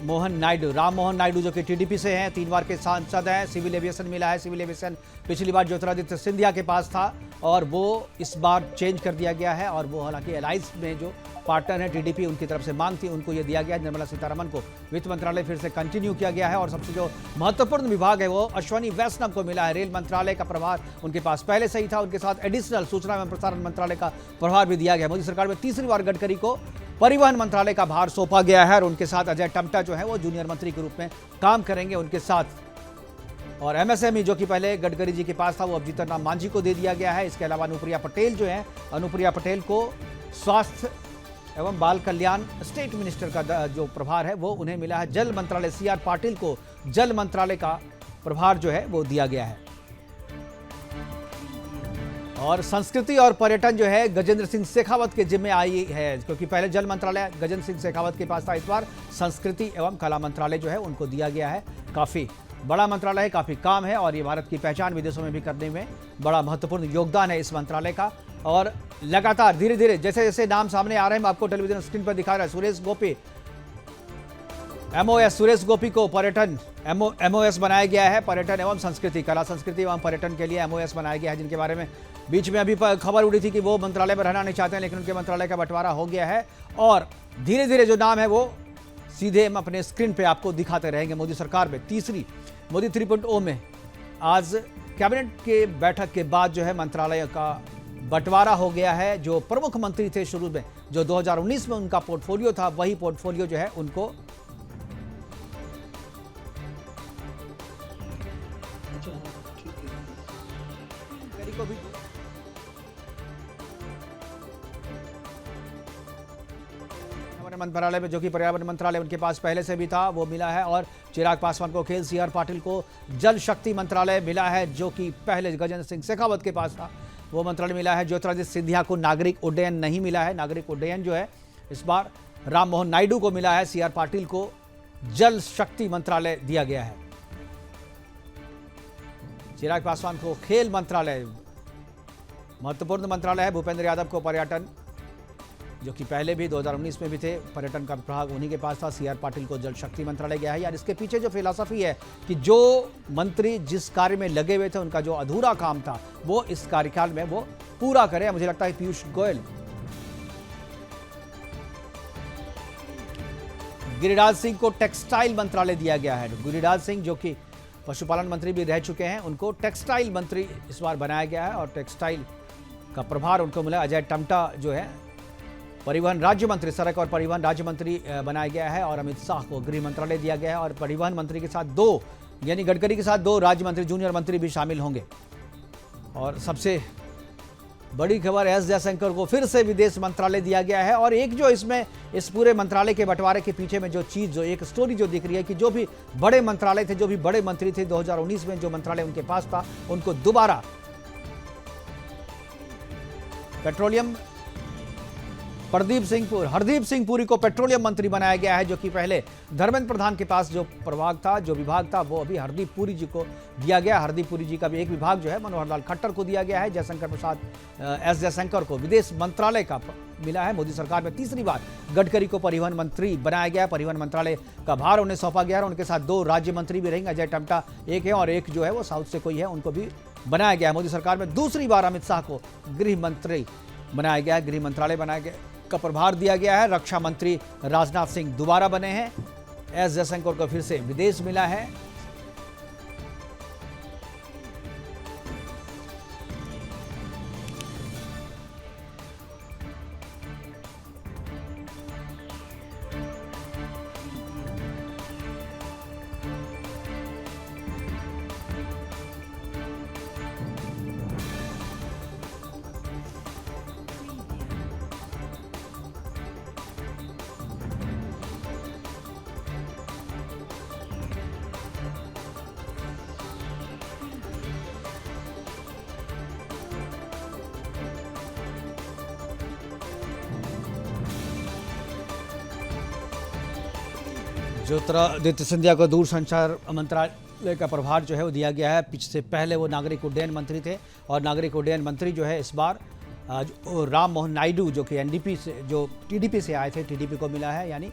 मोहन नायडू जो कि TDP से हैं, 3 बार के सांसद हैं, सिविल एविएशन मिला है। सिविल एविएशन पिछली बार ज्योतिरादित्य सिंधिया के पास था और वो इस बार चेंज कर दिया गया है। और वो हालांकि एलाइंस में जो पार्टनर है TDP, उनकी तरफ से मांग थी, उनको ये दिया गया है। निर्मला सीतारमण को वित्त मंत्रालय फिर से कंटिन्यू किया गया है। और सबसे जो महत्वपूर्ण विभाग है वो अश्वनी वैष्णव को मिला है। रेल मंत्रालय का प्रभार उनके पास पहले से ही था, उनके साथ एडिशनल सूचना एवं प्रसारण मंत्रालय का प्रभार भी दिया गया। मोदी सरकार में तीसरी बार गडकरी को परिवहन मंत्रालय का भार सौंपा गया है। और उनके साथ अजय टम्टा जो है वो जूनियर मंत्री के रूप में काम करेंगे उनके साथ। और MSME जो कि पहले गडकरी जी के पास था, वो अब जीतन राम मांझी को दे दिया गया है। इसके अलावा अनुप्रिया पटेल जो है, अनुप्रिया पटेल को स्वास्थ्य एवं बाल कल्याण स्टेट मिनिस्टर का जो प्रभार है वो उन्हें मिला है। जल मंत्रालय CR पाटिल को जल मंत्रालय का प्रभार जो है वो दिया गया है। और संस्कृति और पर्यटन जो है गजेंद्र सिंह शेखावत के जिम्मे आई है, क्योंकि पहले जल मंत्रालय गजेंद्र सिंह शेखावत के पास था। इस बार संस्कृति एवं कला मंत्रालय जो है उनको दिया गया है। काफ़ी बड़ा मंत्रालय है, काफ़ी काम है और ये भारत की पहचान विदेशों में भी करने में बड़ा महत्वपूर्ण योगदान है इस मंत्रालय का। और लगातार धीरे धीरे जैसे जैसे नाम सामने आ रहे हैं, आपको टेलीविजन स्क्रीन पर दिखा रहा है। सुरेश गोपी MOS, सुरेश गोपी को पर्यटन MOS बनाया गया है। पर्यटन एवं संस्कृति, कला संस्कृति एवं पर्यटन के लिए MOS बनाया गया है, जिनके बारे में बीच में अभी खबर उड़ी थी कि वो मंत्रालय में रहना नहीं चाहते हैं, लेकिन उनके मंत्रालय का बंटवारा हो गया है। और धीरे धीरे जो नाम है वो सीधे हम अपने स्क्रीन पे आपको दिखाते रहेंगे। मोदी सरकार में तीसरी मोदी 3.0 में आज कैबिनेट के बैठक के बाद जो है मंत्रालय का बंटवारा हो गया है। जो प्रमुख मंत्री थे शुरू में, जो 2019 में उनका पोर्टफोलियो था, वही पोर्टफोलियो जो है उनको को भी मंत्रालय में, जो कि पर्यावरण मंत्रालय उनके पास पहले से भी था, वो मिला है। और चिराग पासवान को खेल, CR पाटिल को जल शक्ति मंत्रालय मिला है, जो कि पहले गजेंद्र सिंह शेखावत के पास था, वो मंत्रालय मिला है। ज्योतिरादित्य सिंधिया को नागरिक उड्डयन नहीं मिला है। नागरिक उड्डयन जो है इस बार राम मोहन नायडू को मिला है। CR पाटिल को जल शक्ति मंत्रालय दिया गया है। चिराग पासवान को खेल मंत्रालय महत्वपूर्ण मंत्रालय है। भूपेंद्र यादव को पर्यटन, जो कि पहले भी 2019 में भी थे, पर्यटन का विभाग उन्हीं के पास था। CR पाटिल को जल शक्ति मंत्रालय गया है। यार इसके पीछे जो फिलॉसफी है कि जो मंत्री जिस कार्य में लगे हुए थे, उनका जो अधूरा काम था वो इस कार्यकाल में वो पूरा करें। मुझे लगता है पीयूष गोयल, गिरिराज सिंह को टेक्सटाइल मंत्रालय दिया गया है। गिरिराज सिंह जो कि पशुपालन मंत्री भी रह चुके हैं, उनको टेक्सटाइल मंत्री इस बार बनाया गया है और टेक्सटाइल का प्रभार उनको मिला। अजय टम्टा जो है परिवहन राज्य मंत्री, सड़क और परिवहन राज्य मंत्री बनाया गया है। और अमित शाह को गृह मंत्रालय दिया गया है। और परिवहन मंत्री के साथ 2 यानी गडकरी के साथ 2 राज्य मंत्री, जूनियर मंत्री भी शामिल होंगे। और सबसे बड़ी खबर, एस जयशंकर को फिर से विदेश मंत्रालय दिया गया है। और एक जो इसमें इस पूरे मंत्रालय के बंटवारे के पीछे में जो चीज, जो एक स्टोरी जो दिख रही है कि जो भी बड़े मंत्रालय थे, जो भी बड़े मंत्री थे, 2019 में जो मंत्रालय उनके पास था, उनको दोबारा पेट्रोलियम हरदीप सिंह पुरी को पेट्रोलियम मंत्री बनाया गया है, जो कि पहले धर्मेंद्र प्रधान के पास जो प्रभाग था, जो विभाग था, वो अभी हरदीप पुरी जी को दिया गया। हरदीप पुरी जी का भी एक विभाग जो है मनोहर लाल खट्टर को दिया गया है। एस जयशंकर को विदेश मंत्रालय का मिला है। मोदी सरकार में तीसरी बार गडकरी को परिवहन मंत्री बनाया गया। परिवहन मंत्रालय का भार उन्हें सौंपा गया है। उनके साथ 2 राज्य मंत्री भी रहेंगे, अजय टम्टा एक है और एक जो है वो साउथ से कोई है, उनको भी बनाया गया है। मोदी सरकार में दूसरी बार अमित शाह को गृह मंत्री बनाया गया है, गृह मंत्रालय बनाया गया का प्रभार दिया गया है। रक्षा मंत्री राजनाथ सिंह दोबारा बने हैं। एस जयशंकर को फिर से विदेश मिला है। ज्योतिरादित्य सिंधिया को दूरसंचार मंत्रालय का प्रभार जो है वो दिया गया है। इससे पहले वो नागरिक उड्डयन मंत्री थे और नागरिक उड्डयन मंत्री जो है इस बार राम मोहन नायडू, जो कि एनडीपी से, जो टीडीपी से आए थे, टीडीपी को मिला है। यानी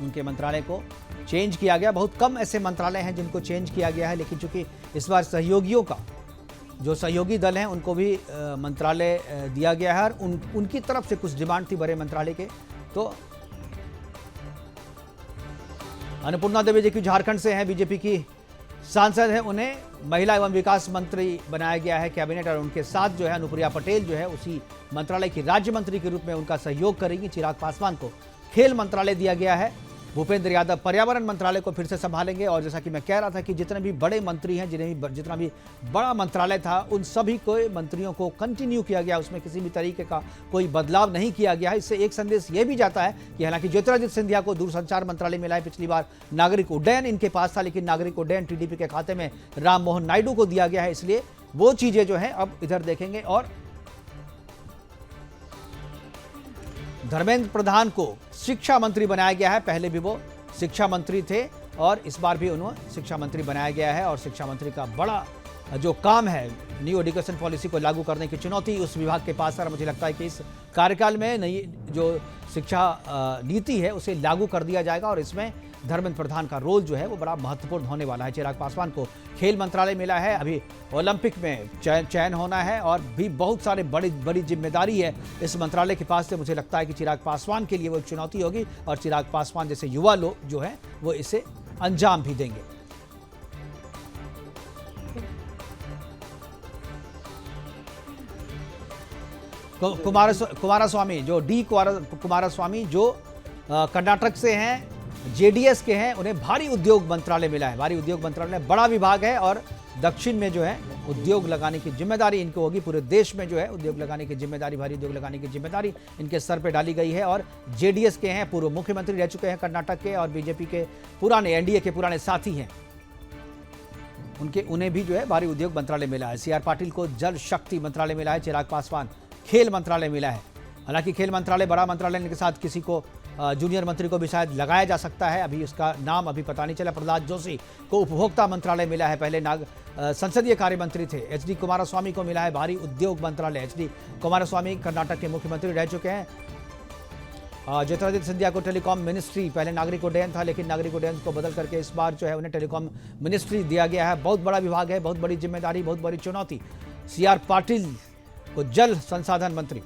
उनके मंत्रालय को चेंज किया गया। बहुत कम ऐसे मंत्रालय हैं जिनको चेंज किया गया है, लेकिन चूंकि इस बार सहयोगियों का जो सहयोगी दल हैं उनको भी मंत्रालय दिया गया है। और उनकी तरफ से कुछ डिमांड थी बड़े मंत्रालय के। तो अन्नपूर्णा देवी जी की झारखंड से हैं, बीजेपी की सांसद हैं, उन्हें महिला एवं विकास मंत्री बनाया गया है कैबिनेट। और उनके साथ जो है अनुप्रिया पटेल जो है उसी मंत्रालय की राज्य मंत्री के रूप में उनका सहयोग करेंगी। चिराग पासवान को खेल मंत्रालय दिया गया है। भूपेंद्र यादव पर्यावरण मंत्रालय को फिर से संभालेंगे। और जैसा कि मैं कह रहा था कि जितने भी बड़े मंत्री हैं, जितना भी बड़ा मंत्रालय था, उन सभी को मंत्रियों को कंटिन्यू किया गया, उसमें किसी भी तरीके का कोई बदलाव नहीं किया गया है। इससे एक संदेश ये भी जाता है कि हालांकि ज्योतिरादित्य सिंधिया को दूरसंचार मंत्रालय मिला है, पिछली बार नागरिक उड्डयन इनके पास था, लेकिन नागरिक उड्डयन टीडीपी के खाते में राम मोहन नायडू को दिया गया है। इसलिए वो चीजें जो है अब इधर देखेंगे। और धर्मेंद्र प्रधान को शिक्षा मंत्री बनाया गया है। पहले भी वो शिक्षा मंत्री थे और इस बार भी उन्हें शिक्षा मंत्री बनाया गया है। और शिक्षा मंत्री का बड़ा जो काम है, न्यू एजुकेशन पॉलिसी को लागू करने की चुनौती उस विभाग के पास है। मुझे लगता है कि इस कार्यकाल में नई जो शिक्षा नीति है उसे लागू कर दिया जाएगा और इसमें धर्मेंद्र प्रधान का रोल जो है वो बड़ा महत्वपूर्ण होने वाला है। चिराग पासवान को खेल मंत्रालय मिला है। अभी ओलंपिक में चयन होना है और भी बहुत सारे बड़ी जिम्मेदारी है इस मंत्रालय के पास से। मुझे लगता है कि चिराग पासवान के लिए वो चुनौती होगी और चिराग पासवान जैसे युवा लोग जो हैं वो इसे अंजाम भी देंगे। कुमारस्वामी जो कर्नाटक से हैं, जेडीएस के हैं, उन्हें भारी उद्योग मंत्रालय मिला है। भारी उद्योग मंत्रालय बड़ा विभाग है और दक्षिण में जो है उद्योग लगाने की जिम्मेदारी इनको होगी। पूरे देश में जो है उद्योग लगाने की जिम्मेदारी, भारी उद्योग लगाने की जिम्मेदारी इनके सर पे डाली गई है। और जेडीएस के हैं, पूर्व मुख्यमंत्री रह चुके हैं कर्नाटक के और बीजेपी के पुराने, एनडीए के पुराने साथी हैं, उन्हें भी जो है भारी उद्योग मंत्रालय मिला है। सीआर पाटिल को जल शक्ति मंत्रालय मिला है। चिराग पासवान खेल मंत्रालय मिला है। हालांकि खेल मंत्रालय बड़ा मंत्रालय के साथ किसी को जूनियर मंत्री को भी शायद लगाया जा सकता है, अभी उसका नाम अभी पता नहीं चला। प्रहलाद जोशी को उपभोक्ता मंत्रालय मिला है, पहले संसदीय कार्य मंत्री थे। एचडी कुमारस्वामी को मिला है भारी उद्योग मंत्रालय। एचडी कुमारस्वामी कर्नाटक के मुख्यमंत्री रह चुके हैं। ज्योतिरादित्य सिंधिया को टेलीकॉम मिनिस्ट्री, पहले नागरिक उड्डयन था लेकिन नागरिक उड्डयन को बदल करके इस बार जो है उन्हें टेलीकॉम मिनिस्ट्री दिया गया है। बहुत बड़ा विभाग है, बहुत बड़ी जिम्मेदारी, बहुत बड़ी चुनौती। सीआर पाटिल को जल संसाधन मंत्री,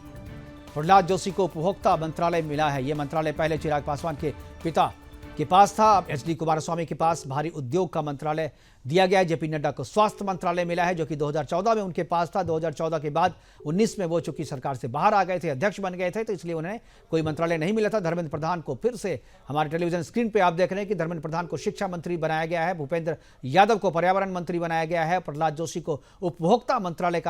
प्रहलाद जोशी को उपभोक्ता मंत्रालय मिला है। यह मंत्रालय पहले चिराग पासवान के पिता के पास था। अब एचडी कुमारस्वामी के पास भारी उद्योग का मंत्रालय दिया गया है। जेपी नड्डा को स्वास्थ्य मंत्रालय मिला है, जो कि 2014 में उनके पास था। 2014 के बाद 19 में वो चूंकि सरकार से बाहर आ गए थे, अध्यक्ष बन गए थे, तो इसलिए उन्हें कोई मंत्रालय नहीं मिला था। धर्मेंद्र प्रधान को फिर से हमारे टेलीविजन स्क्रीन पर आप देख रहे हैं कि धर्मेंद्र प्रधान को शिक्षा मंत्री बनाया गया है, भूपेंद्र यादव को पर्यावरण मंत्री बनाया गया है, प्रहलाद जोशी को उपभोक्ता मंत्रालय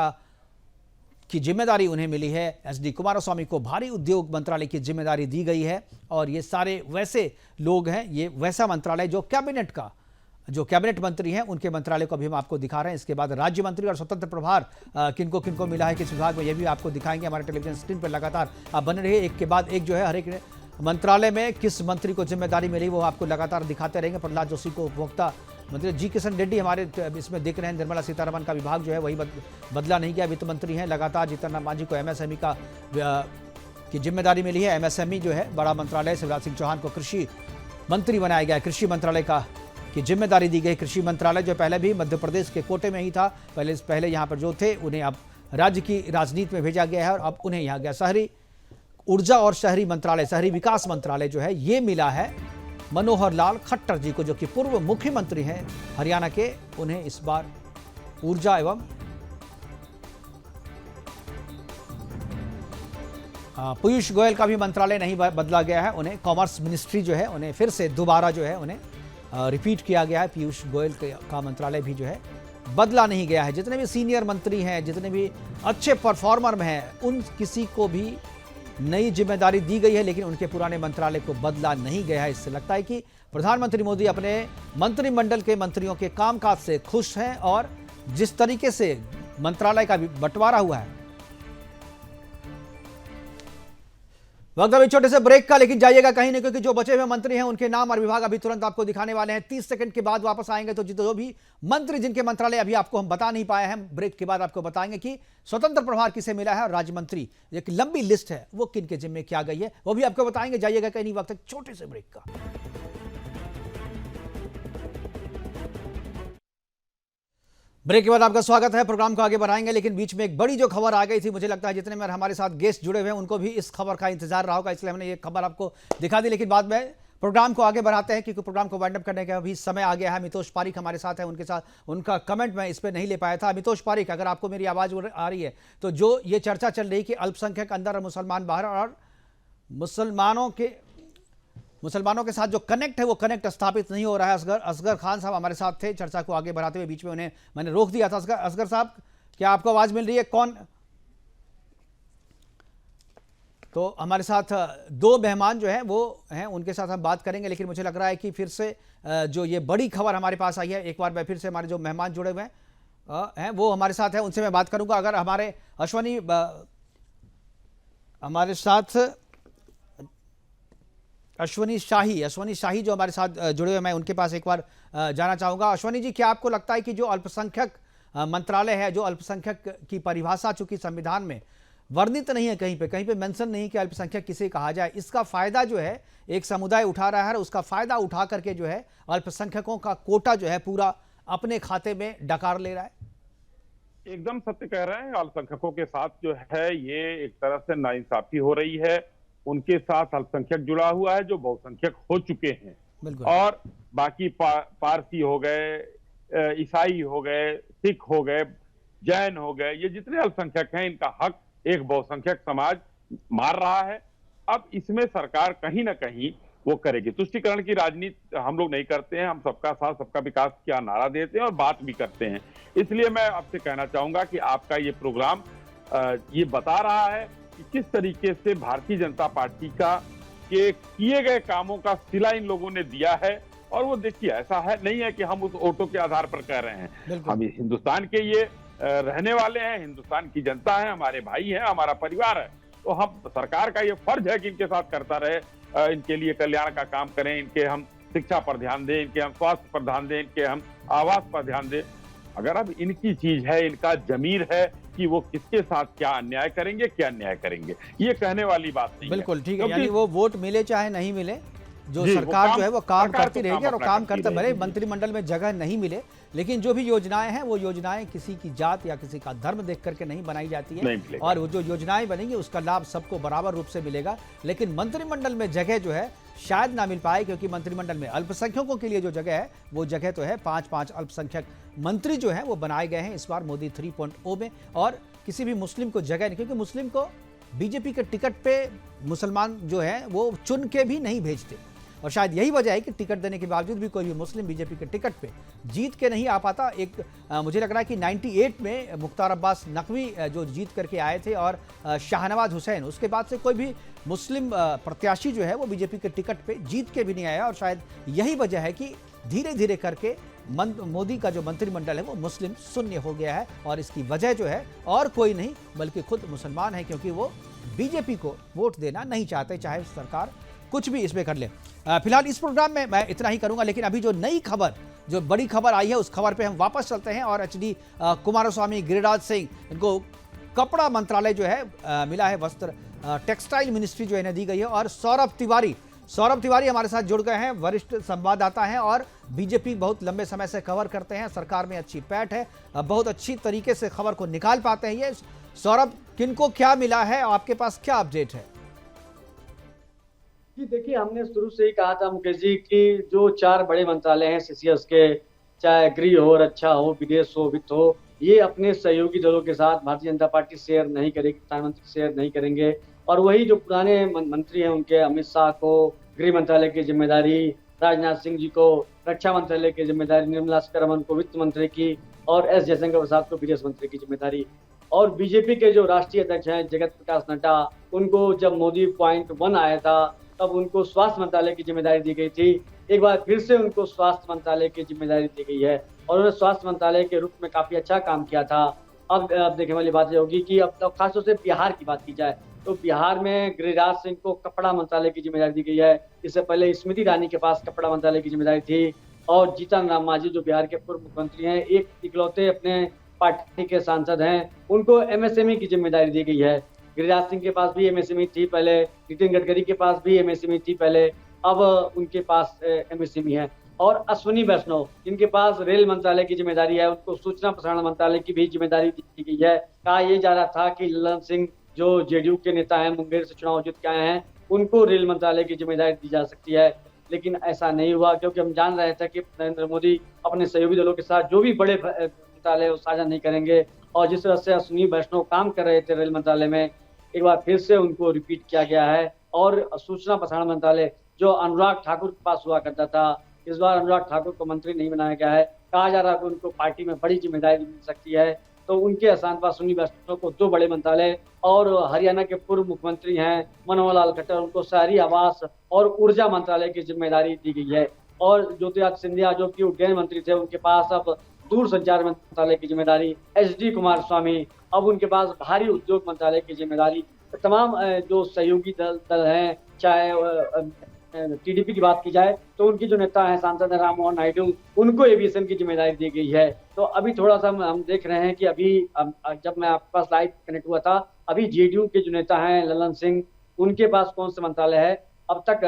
की जिम्मेदारी उन्हें मिली है, एचडी कुमारस्वामी को भारी उद्योग मंत्रालय की जिम्मेदारी दी गई है। और ये सारे वैसे लोग हैं, ये वैसा मंत्रालय जो कैबिनेट मंत्री हैं, उनके मंत्रालय को भी हम आपको दिखा रहे हैं। इसके बाद राज्य मंत्री और स्वतंत्र प्रभार किनको किनको मिला है किस विभाग में, ये भी आपको दिखाएंगे हमारे टेलीविजन स्क्रीन पर। लगातार आप बने रहिए, एक के बाद एक जो है हर एक मंत्रालय में किस मंत्री को जिम्मेदारी मिली वो आपको लगातार दिखाते रहेंगे। प्रहलाद जोशी को उपभोक्ता मंत्री, जी किशन रेड्डी हमारे इसमें दिख रहे हैं। निर्मला सीतारमण का विभाग जो है वही बदला नहीं गया, वित्त मंत्री हैं। लगातार जीतन राम मांझी को एमएसएमई की जिम्मेदारी मिली है। एमएसएमई जो है बड़ा मंत्रालय, शिवराज सिंह चौहान को कृषि मंत्री बनाया गया है, कृषि मंत्रालय की जिम्मेदारी दी गई। कृषि मंत्रालय जो पहले भी मध्य प्रदेश के कोटे में ही था, पहले यहाँ पर जो थे उन्हें अब राज्य की राजनीति में भेजा गया है और अब उन्हें यहाँ गया। शहरी ऊर्जा और शहरी मंत्रालय, शहरी विकास मंत्रालय जो है ये मिला है मनोहर लाल खट्टर जी को, जो कि पूर्व मुख्यमंत्री हैं हरियाणा के। उन्हें इस बार ऊर्जा एवं पीयूष गोयल का भी मंत्रालय नहीं बदला गया है, उन्हें कॉमर्स मिनिस्ट्री जो है उन्हें फिर से दोबारा जो है उन्हें रिपीट किया गया है। पीयूष गोयल का मंत्रालय भी जो है बदला नहीं गया है। जितने भी सीनियर मंत्री हैं, जितने भी अच्छे परफॉर्मर हैं, उन किसी को भी नई जिम्मेदारी दी गई है, लेकिन उनके पुराने मंत्रालय को बदला नहीं गया है। इससे लगता है कि प्रधानमंत्री मोदी अपने मंत्रिमंडल के मंत्रियों के कामकाज से खुश हैं और जिस तरीके से मंत्रालय का बंटवारा हुआ है। वक्त अभी छोटे से ब्रेक का, लेकिन जाइएगा कहीं नहीं, क्योंकि जो बचे हुए मंत्री हैं उनके नाम और विभाग अभी तुरंत आपको दिखाने वाले हैं। 30 सेकंड के बाद वापस आएंगे तो जो भी मंत्री जिनके मंत्रालय अभी आपको हम बता नहीं पाए हैं, ब्रेक के बाद आपको बताएंगे कि स्वतंत्र प्रभार किसे मिला है और राज्य मंत्री एक लंबी लिस्ट है वो किन के जिम्मे क्या गई है, वो भी आपको बताएंगे। जाइएगा कहीं नहीं, वक्त छोटे से ब्रेक का। ब्रेक के बाद आपका स्वागत है। प्रोग्राम को आगे बढ़ाएंगे, लेकिन बीच में एक बड़ी जो खबर आ गई थी, मुझे लगता है जितने में हमारे साथ गेस्ट जुड़े हुए हैं उनको भी इस खबर का इंतजार रहा होगा, इसलिए हमने ये खबर आपको दिखा दी। लेकिन बाद में प्रोग्राम को आगे बढ़ाते हैं, क्योंकि प्रोग्राम को वाइंड अप करने का अभी समय आ गया है। अमितोष पारीक हमारे साथ है, उनके साथ उनका कमेंट मैं इस पर नहीं ले पाया था। अमितों पारीक, अगर आपको मेरी आवाज़ आ रही है तो जो ये चर्चा चल रही कि अल्पसंख्यक अंदर और मुसलमान बाहर, और मुसलमानों के साथ जो कनेक्ट है वो कनेक्ट स्थापित नहीं हो रहा है। असगर खान साहब हमारे साथ थे चर्चा को आगे बढ़ाते हुए, बीच में उन्हें मैंने रोक दिया था। असगर साहब, क्या आपको आवाज मिल रही है? कौन? तो हमारे साथ दो मेहमान जो हैं वो हैं, उनके साथ हम बात करेंगे, लेकिन मुझे लग रहा है कि फिर से जो ये बड़ी खबर हमारे पास आई है, एक बार मैं फिर से हमारे जो मेहमान जुड़े हुए हैं वो हमारे साथ हैं, उनसे मैं बात करूंगा। अगर हमारे हमारे साथ अश्वनी शाही जो हमारे साथ जुड़े हुए, मैं उनके पास एक बार जाना चाहूंगा। अश्वनी जी, क्या आपको लगता है कि जो अल्पसंख्यक मंत्रालय है, जो अल्पसंख्यक की परिभाषा चूंकि संविधान में वर्णित नहीं है, कहीं पे मेंशन नहीं कि अल्पसंख्यक किसे कहा जाए, इसका फायदा जो है एक समुदाय उठा रहा है और उसका फायदा उठा करके जो है अल्पसंख्यकों का कोटा जो है पूरा अपने खाते में डकार ले रहा है? एकदम सत्य कह रहे हैं। अल्पसंख्यकों के साथ जो है ये एक तरह से नाइंसाफी हो रही है। उनके साथ अल्पसंख्यक जुड़ा हुआ है जो बहुसंख्यक हो चुके हैं, और बाकी पारसी हो गए, ईसाई हो गए, सिख हो गए, जैन हो गए, ये जितने अल्पसंख्यक हैं इनका हक एक बहुसंख्यक समाज मार रहा है। अब इसमें सरकार कहीं ना कहीं वो करेगी। तुष्टीकरण की राजनीति हम लोग नहीं करते हैं, हम सबका साथ सबका विकास क्या नारा देते हैं और बात भी करते हैं। इसलिए मैं आपसे कहना चाहूंगा कि आपका ये प्रोग्राम ये बता रहा है कि किस तरीके से भारतीय जनता पार्टी का के किए गए कामों का सिला इन लोगों ने दिया है। और वो देखिए, ऐसा है नहीं है कि हम उस वोटों के आधार पर कह रहे हैं, हम हिंदुस्तान के ये रहने वाले हैं, हिंदुस्तान की जनता है, हमारे भाई हैं, हमारा परिवार है। तो हम सरकार का ये फर्ज है कि इनके साथ करता रहे, इनके लिए कल्याण का काम करें, इनके हम शिक्षा पर ध्यान दें, इनके हम स्वास्थ्य पर ध्यान दें, इनके हम आवास पर ध्यान दें। अगर अब इनकी चीज है, इनका जमीर है कि वो किसके साथ क्या अन्याय करेंगे, क्या अन्याय करेंगे, ये कहने वाली बात नहीं। बिल्कुल ठीक है, यानी वो वोट मिले चाहे नहीं मिले, जो सरकार जो है वो काम करती रहेगी और काम करते, भले मंत्रिमंडल में जगह नहीं मिले लेकिन जो भी योजनाएं हैं वो योजनाएं किसी की जात या किसी का धर्म देख करके नहीं बनाई जाती नहीं है, मिलेगा। और वो जो योजनाएं बनेंगी उसका लाभ सबको बराबर रूप से मिलेगा। लेकिन मंत्रिमंडल में जगह जो है शायद ना मिल पाए, क्योंकि मंत्रिमंडल में अल्पसंख्यकों के लिए जो जगह है वो जगह तो है, 5-5 अल्पसंख्यक मंत्री जो है वो बनाए गए हैं इस बार मोदी 3.0 में, और किसी भी मुस्लिम को जगह नहीं, क्योंकि मुस्लिम को बीजेपी के टिकट पे मुसलमान जो है वो चुन के भी नहीं भेजते, और शायद यही वजह है कि टिकट देने के बावजूद भी कोई भी मुस्लिम बीजेपी के टिकट पे जीत के नहीं आ पाता। मुझे लग रहा है कि 98 में मुख्तार अब्बास नकवी जो जीत करके आए थे, और शाहनवाज हुसैन, उसके बाद से कोई भी मुस्लिम प्रत्याशी जो है वो बीजेपी के टिकट पे जीत के भी नहीं आया, और शायद यही वजह है कि धीरे धीरे करके मोदी का जो मंत्रिमंडल है वो मुस्लिम शून्य हो गया है। और इसकी वजह जो है और कोई नहीं बल्कि खुद मुसलमान है, क्योंकि वो बीजेपी को वोट देना नहीं चाहते, चाहे सरकार कुछ भी इसमें कर ले। फिलहाल इस प्रोग्राम में मैं इतना ही करूंगा, लेकिन अभी जो नई खबर, जो बड़ी खबर आई है उस खबर पे हम वापस चलते हैं। और एचडी कुमारस्वामी, गिरिराज सिंह, इनको कपड़ा मंत्रालय जो है मिला है, वस्त्र टेक्सटाइल मिनिस्ट्री जो है दी गई है। और सौरभ तिवारी हमारे साथ जुड़ गए हैं, वरिष्ठ संवाददाता हैं और बीजेपी बहुत लंबे समय से कवर करते हैं, सरकार में अच्छी पैठ है, बहुत अच्छी तरीके से खबर को निकाल पाते हैं। ये सौरभ, किनको क्या मिला है, आपके पास क्या अपडेट है? जी देखिए, हमने शुरू से ही कहा था मुकेश जी कि जो 4 बड़े मंत्रालय हैं सीसीएस के, चाहे गृह हो, रक्षा हो, विदेश हो, वित्त हो, ये अपने सहयोगी दलों के साथ भारतीय जनता पार्टी शेयर नहीं करेगी, प्रधानमंत्री शेयर नहीं करेंगे। और वही जो पुराने मंत्री हैं उनके, अमित शाह को गृह मंत्रालय की जिम्मेदारी, राजनाथ सिंह जी को रक्षा मंत्रालय की जिम्मेदारी, निर्मला सीतारमण को वित्त मंत्री की, और एस जयशंकर प्रसाद को विदेश मंत्री की जिम्मेदारी। और बीजेपी के जो राष्ट्रीय अध्यक्ष हैं जगत प्रकाश नड्डा, उनको जब मोदी 0.1 आया था तब उनको स्वास्थ्य मंत्रालय की जिम्मेदारी दी गई थी। एक बार फिर से उनको स्वास्थ्य मंत्रालय की जिम्मेदारी दी गई है, और उन्होंने स्वास्थ्य मंत्रालय के रूप में काफी अच्छा काम किया था। अब देखने वाली बात यह होगी कि अब तो खासतौर से बिहार की बात की जाए तो बिहार में गिरिराज सिंह को कपड़ा मंत्रालय की जिम्मेदारी दी गई है। इससे पहले स्मृति ईरानी के पास कपड़ा मंत्रालय की जिम्मेदारी थी, और जीतन राम मांझी जो बिहार के पूर्व मुख्यमंत्री हैं, एक इकलौते अपने पार्टी के सांसद हैं, उनको एमएसएमई की जिम्मेदारी दी गई है। गिरिराज सिंह के पास भी एमएसएमई थी पहले, नितिन गडकरी के पास भी एमएसएमई थी पहले, अब उनके पास एमएसएमई है। और अश्विनी वैष्णव, जिनके पास रेल मंत्रालय की जिम्मेदारी है, उनको सूचना प्रसारण मंत्रालय की भी जिम्मेदारी दी गई है। कहा यह जा रहा था कि ललन सिंह जो जेडीयू के नेता हैं, मुंगेर से चुनाव जीत के आए हैं, उनको रेल मंत्रालय की जिम्मेदारी दी जा सकती है, लेकिन ऐसा नहीं हुआ, क्योंकि हम जान रहे थे कि नरेंद्र मोदी अपने सहयोगी दलों के साथ जो भी बड़े मंत्रालय वो साझा नहीं करेंगे। और जिस तरह से अश्विनी वैष्णव काम कर रहे थे रेल मंत्रालय में, एक बार फिर से उनको रिपीट किया गया है। और सूचना प्रसारण मंत्रालय जो अनुराग ठाकुर के पास हुआ करता था, इस बार अनुराग ठाकुर को मंत्री नहीं बनाया गया है। कहा जा रहा है कि उनको पार्टी में बड़ी जिम्मेदारी मिल सकती है, तो उनके स्थान पर अश्विनी वैष्णव को 2 बड़े मंत्रालय, और हरियाणा के पूर्व मुख्यमंत्री हैं मनोहर लाल खट्टर, उनको शहरी आवास और ऊर्जा मंत्रालय की जिम्मेदारी दी गई है। और ज्योतिरादित्य सिंधिया जो कि उड्डयन मंत्री थे, उनके पास अब दूर संचार मंत्रालय की जिम्मेदारी। एचडी कुमारस्वामी, अब उनके पास भारी उद्योग मंत्रालय की जिम्मेदारी। तमाम जो सहयोगी दल हैं, चाहे टीडीपी की बात की जाए तो उनकी जो नेता हैं सांसद राम मोहन नायडू, उनको एविएशन की जिम्मेदारी दी गई है। तो अभी थोड़ा सा हम देख रहे हैं कि अभी जब मैं आपके पास लाइव कनेक्ट हुआ था, अभी जेडीयू के जो नेता हैं ललन सिंह, उनके पास कौन सा मंत्रालय है अब तक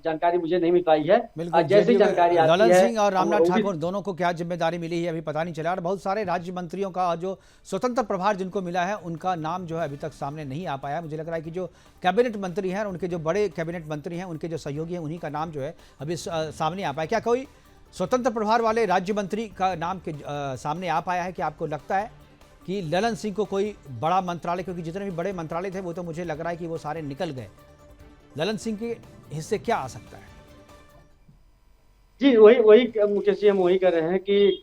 जानकारी मुझे नहीं मिल पाई है। जैसी जानकारी आती है, ललन सिंह और रामनाथ ठाकुर दोनों को क्या जिम्मेदारी मिली है अभी पता नहीं चला। और बहुत सारे राज्य मंत्रियों का जो स्वतंत्र प्रभार जिनको मिला है उनका नाम जो है अभी तक सामने नहीं आ पाया। मुझे लग रहा है कि जो कैबिनेट मंत्री हैं, उनके जो बड़े कैबिनेट मंत्री हैं, उनके जो सहयोगी हैं, उन्हीं का नाम जो है अभी सामने आ पाया। क्या कोई स्वतंत्र प्रभार वाले राज्य मंत्री का नाम के सामने आ पाया है कि आपको लगता है कि ललन सिंह को कोई बड़ा मंत्रालय, क्योंकि जितने भी बड़े मंत्रालय थे वो तो मुझे लग रहा है कि वो सारे निकल गए, ललन सिंह के हिस्से क्या आ सकता है? जी वही मुकेश जी, हम वही कर रहे हैं कि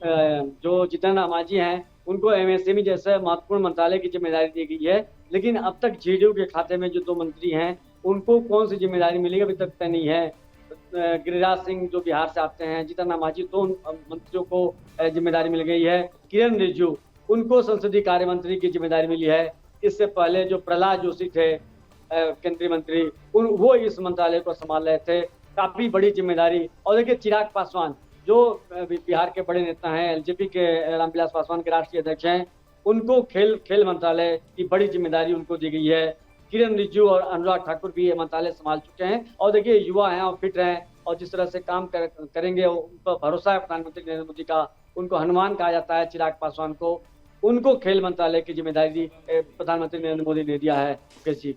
जो जीतन राम मांझी हैं उनको एमएसएमई जैसे महत्वपूर्ण मंत्रालय की जिम्मेदारी दी गई है, लेकिन अब तक जेडीयू के खाते में जो 2 मंत्री हैं उनको कौन सी जिम्मेदारी मिलेगी अभी तक तय नहीं है। गिरिराज सिंह जो बिहार से आते हैं, जीतन राम मांझी, 2 मंत्रियों को जिम्मेदारी मिल गई है। किरण रिजिजू, उनको संसदीय कार्य मंत्री की जिम्मेदारी मिली है। इससे पहले जो प्रहलाद जोशी थे केंद्रीय मंत्री, वो इस मंत्रालय को संभाल रहे थे, काफी बड़ी जिम्मेदारी। और देखिए चिराग पासवान जो बिहार के बड़े नेता हैं, एलजेपी के रामविलास पासवान के राष्ट्रीय अध्यक्ष हैं, उनको खेल मंत्रालय की बड़ी जिम्मेदारी उनको दी गई है। किरण रिजिजू और अनुराग ठाकुर भी ये मंत्रालय संभाल चुके हैं। और देखिए युवा हैं और फिट हैं, और जिस तरह से काम करेंगे उन पर भरोसा है प्रधानमंत्री नरेंद्र मोदी का उनको हनुमान कहा जाता है चिराग पासवान को, उनको खेल मंत्रालय की जिम्मेदारी प्रधानमंत्री नरेंद्र मोदी ने दिया है। मुकेश जी,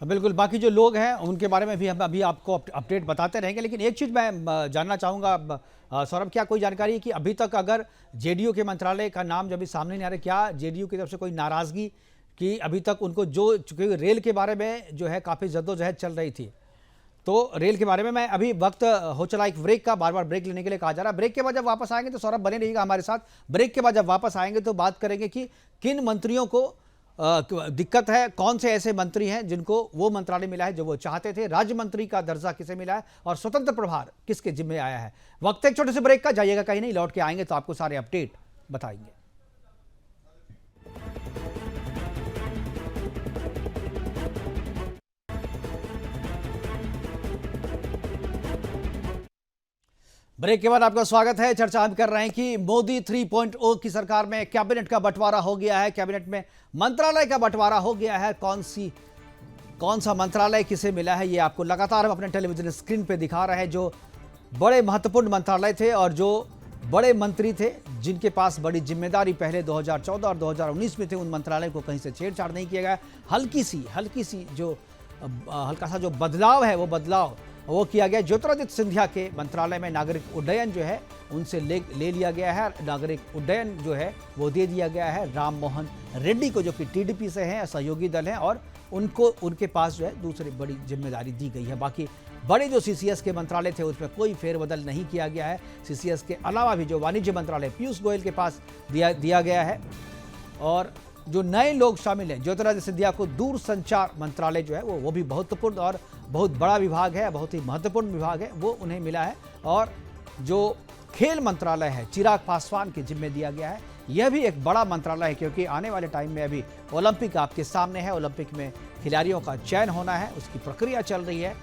बिल्कुल, बाकी जो लोग हैं उनके बारे में भी हम अभी आपको अपडेट बताते रहेंगे, लेकिन एक चीज़ मैं जानना चाहूँगा सौरभ, क्या कोई जानकारी है कि अभी तक अगर जेडीयू के मंत्रालय का नाम जब भी सामने नहीं आ रहा, क्या जेडीयू की तरफ से कोई नाराज़गी कि अभी तक उनको जो, चूँकि रेल के बारे में जो है काफ़ी जद्दोजहद चल रही थी, तो रेल के बारे में मैं अभी वक्त हो चला एक ब्रेक का, बार बार ब्रेक लेने के लिए कहा जा रहा है। ब्रेक के बाद जब वापस आएंगे तो सौरभ बने रहिएगा हमारे साथ। ब्रेक के बाद जब वापस आएंगे तो बात करेंगे कि किन मंत्रियों को दिक्कत है, कौन से ऐसे मंत्री हैं जिनको वो मंत्रालय मिला है जो वो चाहते थे, राज्य मंत्री का दर्जा किसे मिला है और स्वतंत्र प्रभार किसके जिम्मे आया है। वक्त एक छोटे से ब्रेक का, जाइएगा कहीं नहीं, लौट के आएंगे तो आपको सारे अपडेट बताएंगे। ब्रेक के बाद आपका स्वागत है। चर्चा हम कर रहे हैं कि मोदी 3.0 की सरकार में कैबिनेट का बंटवारा हो गया है, कैबिनेट में मंत्रालय का बंटवारा हो गया है। कौन सा मंत्रालय किसे मिला है ये आपको लगातार हम अपने टेलीविजन स्क्रीन पे दिखा रहे हैं। जो बड़े महत्वपूर्ण मंत्रालय थे और जो बड़े मंत्री थे जिनके पास बड़ी जिम्मेदारी पहले 2014 और 2019 में थे, उन मंत्रालय को कहीं से छेड़छाड़ नहीं किया गया। हल्का सा जो बदलाव है वो किया गया। ज्योतिरादित्य सिंधिया के मंत्रालय में नागरिक उड्डयन जो है उनसे ले लिया गया है, नागरिक उड्डयन जो है वो दे दिया गया है राम मोहन रेड्डी को, जो कि टीडीपी से हैं, सहयोगी दल हैं, और उनके पास जो है दूसरी बड़ी जिम्मेदारी दी गई है। बाकी बड़े जो सीसीएस के मंत्रालय थे उसमें कोई फेरबदल नहीं किया गया है। सीसीएस के अलावा भी जो वाणिज्य मंत्रालय पीयूष गोयल के पास दिया गया है, और जो नए लोग शामिल हैं, ज्योतिरादित्य सिंधिया को दूरसंचार मंत्रालय जो है वो भी महत्वपूर्ण और बहुत बड़ा विभाग है, बहुत ही महत्वपूर्ण विभाग है, वो उन्हें मिला है। और जो खेल मंत्रालय है चिराग पासवान के जिम्मे दिया गया है, यह भी एक बड़ा मंत्रालय है, क्योंकि आने वाले टाइम में अभी ओलंपिक आपके सामने है, ओलंपिक में खिलाड़ियों का चयन होना है, उसकी प्रक्रिया चल रही है।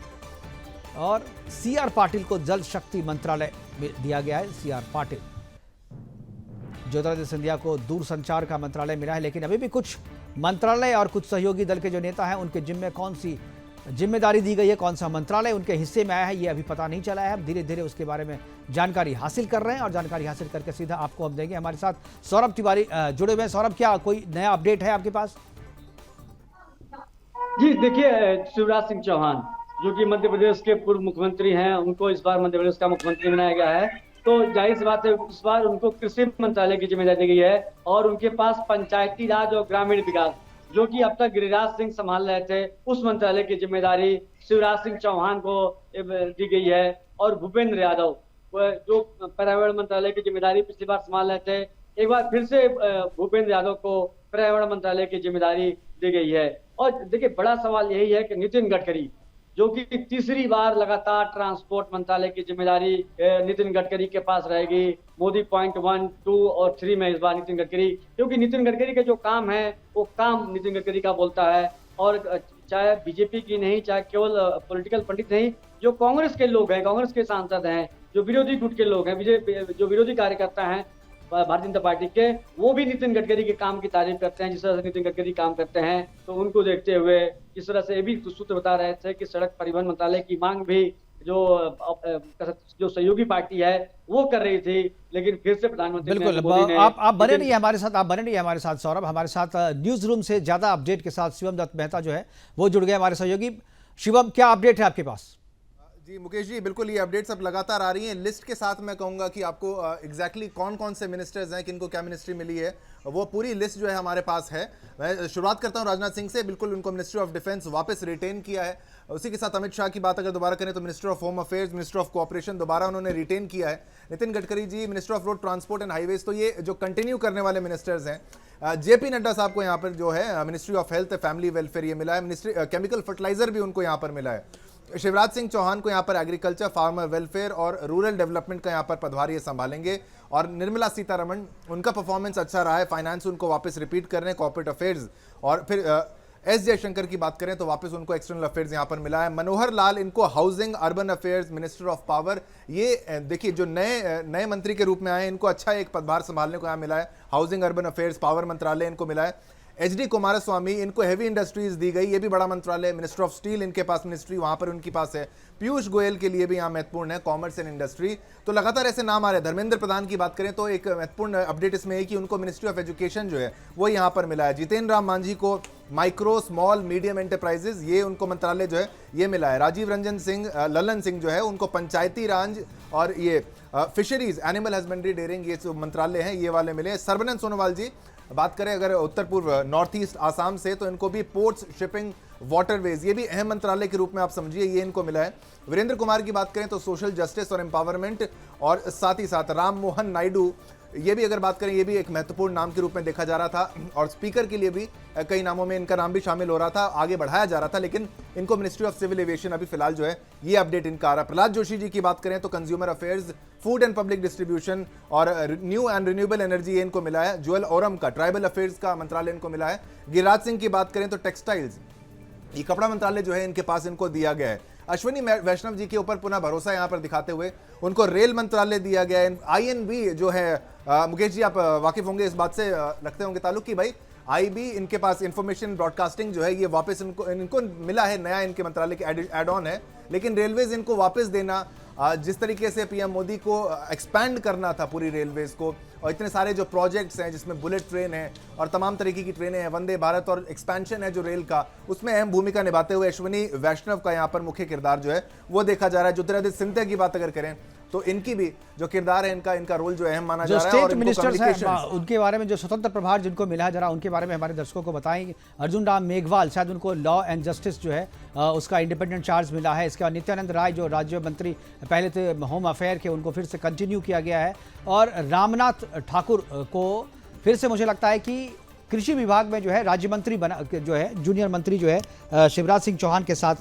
और सीआर पाटिल को जल शक्ति मंत्रालय में दिया गया है। सीआर पाटिल, ज्योतिरादित्य सिंधिया को दूरसंचार का मंत्रालय मिला है, लेकिन अभी भी कुछ मंत्रालय और कुछ सहयोगी दल के जो नेता हैं उनके जिम्मे कौन सी जिम्मेदारी दी गई है, कौन सा मंत्रालय उनके हिस्से में आया है, ये अभी पता नहीं चला है। हम धीरे धीरे उसके बारे में जानकारी हासिल कर रहे हैं और जानकारी हासिल करके सीधा आपको हम देंगे। हमारे साथ सौरभ तिवारी जुड़े हुए हैं। सौरभ, क्या कोई नया अपडेट है आपके पास? जी देखिए, शिवराज सिंह चौहान जो कि मध्य प्रदेश के पूर्व मुख्यमंत्री हैं, उनको इस बार मध्य प्रदेश का मुख्यमंत्री बनाया गया है। तो जाहिर सी बात है इस बार उनको कृषि मंत्रालय की जिम्मेदारी दी गई है, और उनके पास पंचायती राज और ग्रामीण विकास जो कि अब तक गिरिराज सिंह संभाल रहे थे, उस मंत्रालय की जिम्मेदारी शिवराज सिंह चौहान को दी गई है। और भूपेंद्र यादव जो पर्यावरण मंत्रालय की जिम्मेदारी पिछली बार संभाल रहे थे, एक बार फिर से भूपेंद्र यादव को पर्यावरण मंत्रालय की जिम्मेदारी दी गई है। और देखिए, बड़ा सवाल यही है कि नितिन गडकरी जो कि तीसरी बार लगातार ट्रांसपोर्ट मंत्रालय की जिम्मेदारी नितिन गडकरी के पास रहेगी। मोदी पॉइंट 1, 2 और 3 में इस बार नितिन गडकरी, क्योंकि नितिन गडकरी के जो काम है वो काम नितिन गडकरी का बोलता है। और चाहे बीजेपी की नहीं, चाहे केवल पॉलिटिकल पंडित नहीं, जो कांग्रेस के लोग हैं, कांग्रेस के सांसद हैं, जो विरोधी गुट के लोग हैं, जो विरोधी कार्यकर्ता हैं भारतीय जनता पार्टी के, वो भी नितिन गडकरी के काम की तारीफ करते हैं। जिस तरह से नितिन गडकरी काम करते हैं, तो उनको देखते हुए इस तरह से ये भी सूत्र बता रहे थे कि सड़क परिवहन मंत्रालय की मांग भी जो सहयोगी पार्टी है वो कर रही थी, लेकिन फिर से प्रधानमंत्री बिल्कुल आप बने रहिए हमारे साथ सौरभ। हमारे साथ न्यूज रूम से ज्यादा अपडेट के साथ शिवम दत्त मेहता जो है वो जुड़ गए हमारे सहयोगी। शिवम, क्या अपडेट है आपके पास? जी मुकेश जी, बिल्कुल ये अपडेट्स अब लगातार आ रही हैं। लिस्ट के साथ मैं कहूँगा कि आपको एग्जैक्टली कौन कौन से मिनिस्टर्स हैं, किनको क्या मिनिस्ट्री मिली है, वो पूरी लिस्ट जो है हमारे पास है। मैं शुरुआत करता हूँ राजनाथ सिंह से। बिल्कुल उनको मिनिस्ट्री ऑफ डिफेंस वापस रिटेन किया है। उसी के साथ अमित शाह की बात अगर दोबारा करें तो minister of home affairs, minister of cooperation दोबारा उन्होंने रिटेन किया है। Nitin Gadkari ji minister of road transport and highways, तो ये जो कंटिन्यू करने वाले मिनिस्टर्स हैं। जेपी नड्डा साहब को यहाँ पर जो है ministry of health family welfare ये मिला है। मिनिस्ट्री केमिकल फर्टिलाइजर भी उनको यहाँ पर मिला है। शिवराज सिंह चौहान को यहाँ पर एग्रीकल्चर, फार्मर वेलफेयर और रूरल डेवलपमेंट का यहाँ पर पदभार ये संभालेंगे। और निर्मला सीतारमण, उनका परफॉर्मेंस अच्छा रहा है, फाइनेंस उनको वापस रिपीट कर रहे हैं, कॉर्पोरेट अफेयर्स। और फिर एस जयशंकर की बात करें तो वापस उनको एक्सटर्नल अफेयर्स यहाँ पर मिला है। मनोहर लाल इनको housing, urban affairs, minister of power, ये देखिए जो नए मंत्री के रूप में आए, इनको अच्छा एक पदभार संभालने को यहाँ मिला है। हाउसिंग, अर्बन अफेयर्स, पावर मंत्रालय इनको मिला है। HD कुमारस्वामी, इनको हेवी इंडस्ट्रीज दी गई, ये भी बड़ा मंत्रालय। मिनिस्टर ऑफ स्टील इनके पास मिनिस्ट्री वहां पर उनके पास है। पीयूष गोयल के लिए भी यहाँ महत्वपूर्ण है, कॉमर्स एंड इंडस्ट्री। तो लगातार ऐसे नाम आ रहे हैं। धर्मेंद्र प्रधान की बात करें तो एक महत्वपूर्ण अपडेट इसमें है कि उनको मिनिस्ट्री ऑफ एजुकेशन जो है वो यहाँ पर मिला है। जितेंद्र राम मांझी को माइक्रो स्मॉल मीडियम एंटरप्राइजेज, ये उनको मंत्रालय जो है ये मिला है। राजीव रंजन सिंह ललन सिंह जो है उनको पंचायती राज और ये फिशरीज एनिमल हस्बेंड्री डेयरिंग, ये जो मंत्रालय हैं ये वाले मिले हैं। सर्बानंद सोनोवाल जी, बात करें अगर उत्तर पूर्व नॉर्थ ईस्ट आसाम से, तो इनको भी पोर्ट्स, शिपिंग, वाटरवेज, ये भी अहम मंत्रालय के रूप में आप समझिए ये इनको मिला है। वीरेंद्र कुमार की बात करें तो सोशल जस्टिस और एम्पावरमेंट, और साथ ही साथ राम मोहन नायडू, ये भी अगर बात करें ये भी एक महत्वपूर्ण नाम के रूप में देखा जा रहा था। और स्पीकर के लिए भी कई नामों में इनका नाम भी शामिल हो रहा था, आगे बढ़ाया जा रहा था, लेकिन इनको मिनिस्ट्री ऑफ सिविल एविएशन अभी फिलहाल जो है ये अपडेट इनका आ रहा है। प्रहलाद जोशी जी की बात करें तो consumer affairs, food and public distribution और न्यू एंड रिन्यूएबल एनर्जी, ये इनको मिला है। जुएल ओरम का ट्राइबल अफेयर्स का मंत्रालय इनको मिला है। गिरिराज सिंह की बात करें तो टेक्सटाइल्स, ये कपड़ा मंत्रालय जो है इनके पास इनको दिया गया है। अश्विनी वैष्णव जी के ऊपर पुनः भरोसा यहां पर दिखाते हुए उनको रेल मंत्रालय दिया गया है। INB जो है मुकेश जी आप वाकिफ होंगे इस बात से, रखते होंगे ताल्लुक कि भाई IB इनके पास इंफॉर्मेशन ब्रॉडकास्टिंग जो है ये वापस इनको मिला है, नया इनके मंत्रालय के एड ऑन है। लेकिन रेलवेज इनको वापस देना, जिस तरीके से PM मोदी को एक्सपैंड करना था पूरी रेलवेज को, और इतने सारे जो प्रोजेक्ट्स हैं जिसमें बुलेट ट्रेन है और तमाम तरीके की ट्रेनें हैं, वंदे भारत और एक्सपेंशन है जो रेल का, उसमें अहम भूमिका निभाते हुए अश्विनी वैष्णव का यहाँ पर मुख्य किरदार जो है वो देखा जा रहा है। ज्योतिरादित्य सिंधिया की बात अगर करें तो इनकी भी जो किरदार है, इनका रोल जो अहम माना जा रहा है। जो और स्टेट मिनिस्टर्स हैं उनके बारे में जो स्वतंत्र प्रभार जिनको मिला है, जरा उनके बारे में हमारे दर्शकों को बताएंगे। अर्जुन राम मेघवाल, शायद उनको लॉ एंड जस्टिस जो है उसका इंडिपेंडेंट चार्ज मिला है। इसके बाद नित्यानंद राय जो राज्य मंत्री पहले थे होम अफेयर के, उनको फिर से कंटिन्यू किया गया है। और रामनाथ ठाकुर को फिर से मुझे लगता है कि कृषि विभाग में जो है राज्य मंत्री बना, जो है जूनियर मंत्री जो है शिवराज सिंह चौहान के साथ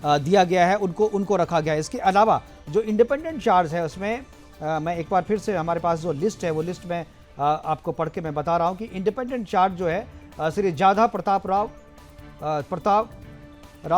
दिया गया है, उनको रखा गया है। इसके अलावा जो इंडिपेंडेंट चार्ज है उसमें मैं एक बार फिर से, हमारे पास जो लिस्ट है वो लिस्ट में आपको पढ़ के मैं बता रहा हूं कि इंडिपेंडेंट चार्ज जो है श्री जाधा प्रताप राव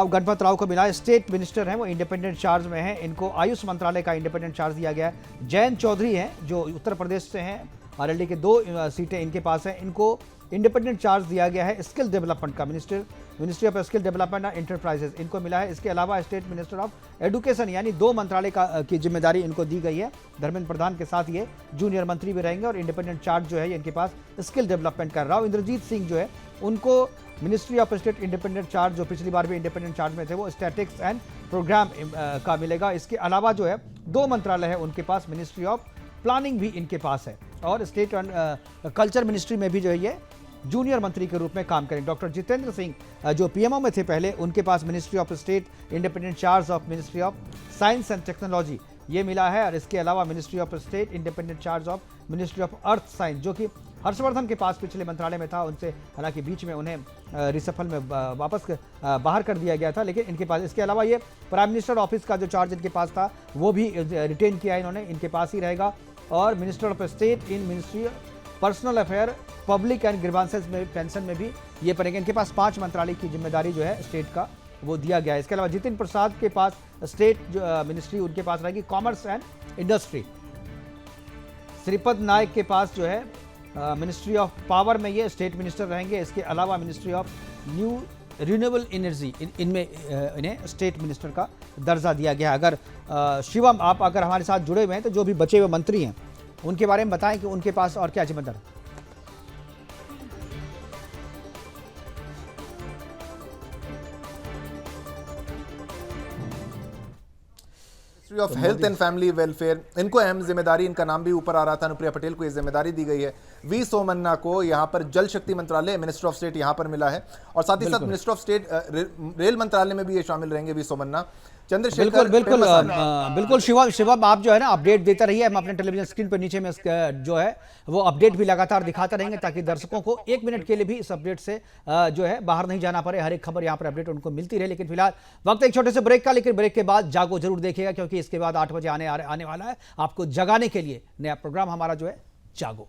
गणपत राव को मिला है। स्टेट मिनिस्टर हैं वो इंडिपेंडेंट चार्ज में है। इनको आयुष मंत्रालय का इंडिपेंडेंट चार्ज दिया गया है। जयंत चौधरी हैं जो उत्तर प्रदेश से हैं, RLD के 2 सीटें इनके पास हैं, इनको इंडिपेंडेंट चार्ज दिया गया है। स्किल डेवलपमेंट का ministry of skill development and enterprises इनको मिला है। इसके अलावा स्टेट मिनिस्टर ऑफ एजुकेशन, यानी 2 मंत्रालय की जिम्मेदारी इनको दी गई है। धर्मेंद्र प्रधान के साथ ये जूनियर मंत्री भी रहेंगे और इंडिपेंडेंट चार्ज जो है इनके पास स्किल डेवलपमेंट का। राव इंद्रजीत सिंह जो है उनको ministry of state independent charge, जो पिछली बार भी इंडिपेंडेंट चार्ज में थे, वो स्टैटिक्स एंड प्रोग्राम का मिलेगा। इसके अलावा जो है 2 मंत्रालय है उनके पास, मिनिस्ट्री ऑफ प्लानिंग भी इनके पास है, और स्टेट एंड कल्चर मिनिस्ट्री में भी जो है ये जूनियर मंत्री के रूप में काम करेंगे। डॉक्टर जितेंद्र सिंह जो PMO में थे पहले, उनके पास ministry of state independent charge of ministry of science and technology ये मिला है। और इसके अलावा ministry of state independent charge of ministry of earth science, जो कि हर्षवर्धन के पास पिछले मंत्रालय में था, उनसे हालांकि बीच में उन्हें रिसफल में वापस बाहर कर दिया गया था, लेकिन इनके पास इसके अलावा ये प्राइम मिनिस्टर ऑफिस का जो चार्ज इनके पास था वो भी रिटेन किया इन्होंने, इनके पास ही रहेगा। और minister of state in ministry personal affair, public and grievances में, पेंशन में भी ये पड़ेंगे। इनके पास 5 मंत्रालय की जिम्मेदारी जो है स्टेट का वो दिया गया है। इसके अलावा जितिन प्रसाद के पास स्टेट मिनिस्ट्री उनके पास रहेगी commerce and industry. Shripad Naik के पास जो है मिनिस्ट्री ऑफ पावर में ये स्टेट मिनिस्टर रहेंगे। इसके अलावा ministry of new renewable energy, इनमें इन्हें स्टेट मिनिस्टर का दर्जा दिया गया। अगर शिवम आप अगर हमारे साथ जुड़े हुए हैं तो जो भी बचे हुए मंत्री हैं उनके बारे में बताएं कि उनके पास और क्या जिम्मेदारी। Ministry of health and family welfare, इनको अहम जिम्मेदारी, इनका नाम भी ऊपर आ रहा था, अनुप्रिया पटेल को ये जिम्मेदारी दी गई है। वी सोमन्ना को यहाँ पर जल शक्ति मंत्रालय, मिनिस्टर ऑफ स्टेट यहाँ पर मिला है, और साथ ही साथ मिनिस्टर ऑफ स्टेट रेल मंत्रालय में भी ये शामिल रहेंगे वी सोमन्ना। चंद्रशेखर, बिल्कुल शिवम आप जो है ना अपडेट देते रहिए, हम अपने टेलीविजन स्क्रीन पर नीचे में जो है वो अपडेट भी लगातार दिखाते रहेंगे, ताकि दर्शकों को 1 मिनट के लिए भी इस अपडेट से जो है बाहर नहीं जाना पड़े, हर एक खबर यहाँ पर अपडेट उनको मिलती रहे। लेकिन फिलहाल वक्त एक छोटे से ब्रेक का, लेकिन ब्रेक के बाद जागो जरूर देखिएगा, क्योंकि इसके बाद 8 बजे आने वाला है आपको जगाने के लिए नया प्रोग्राम हमारा जो है जागो।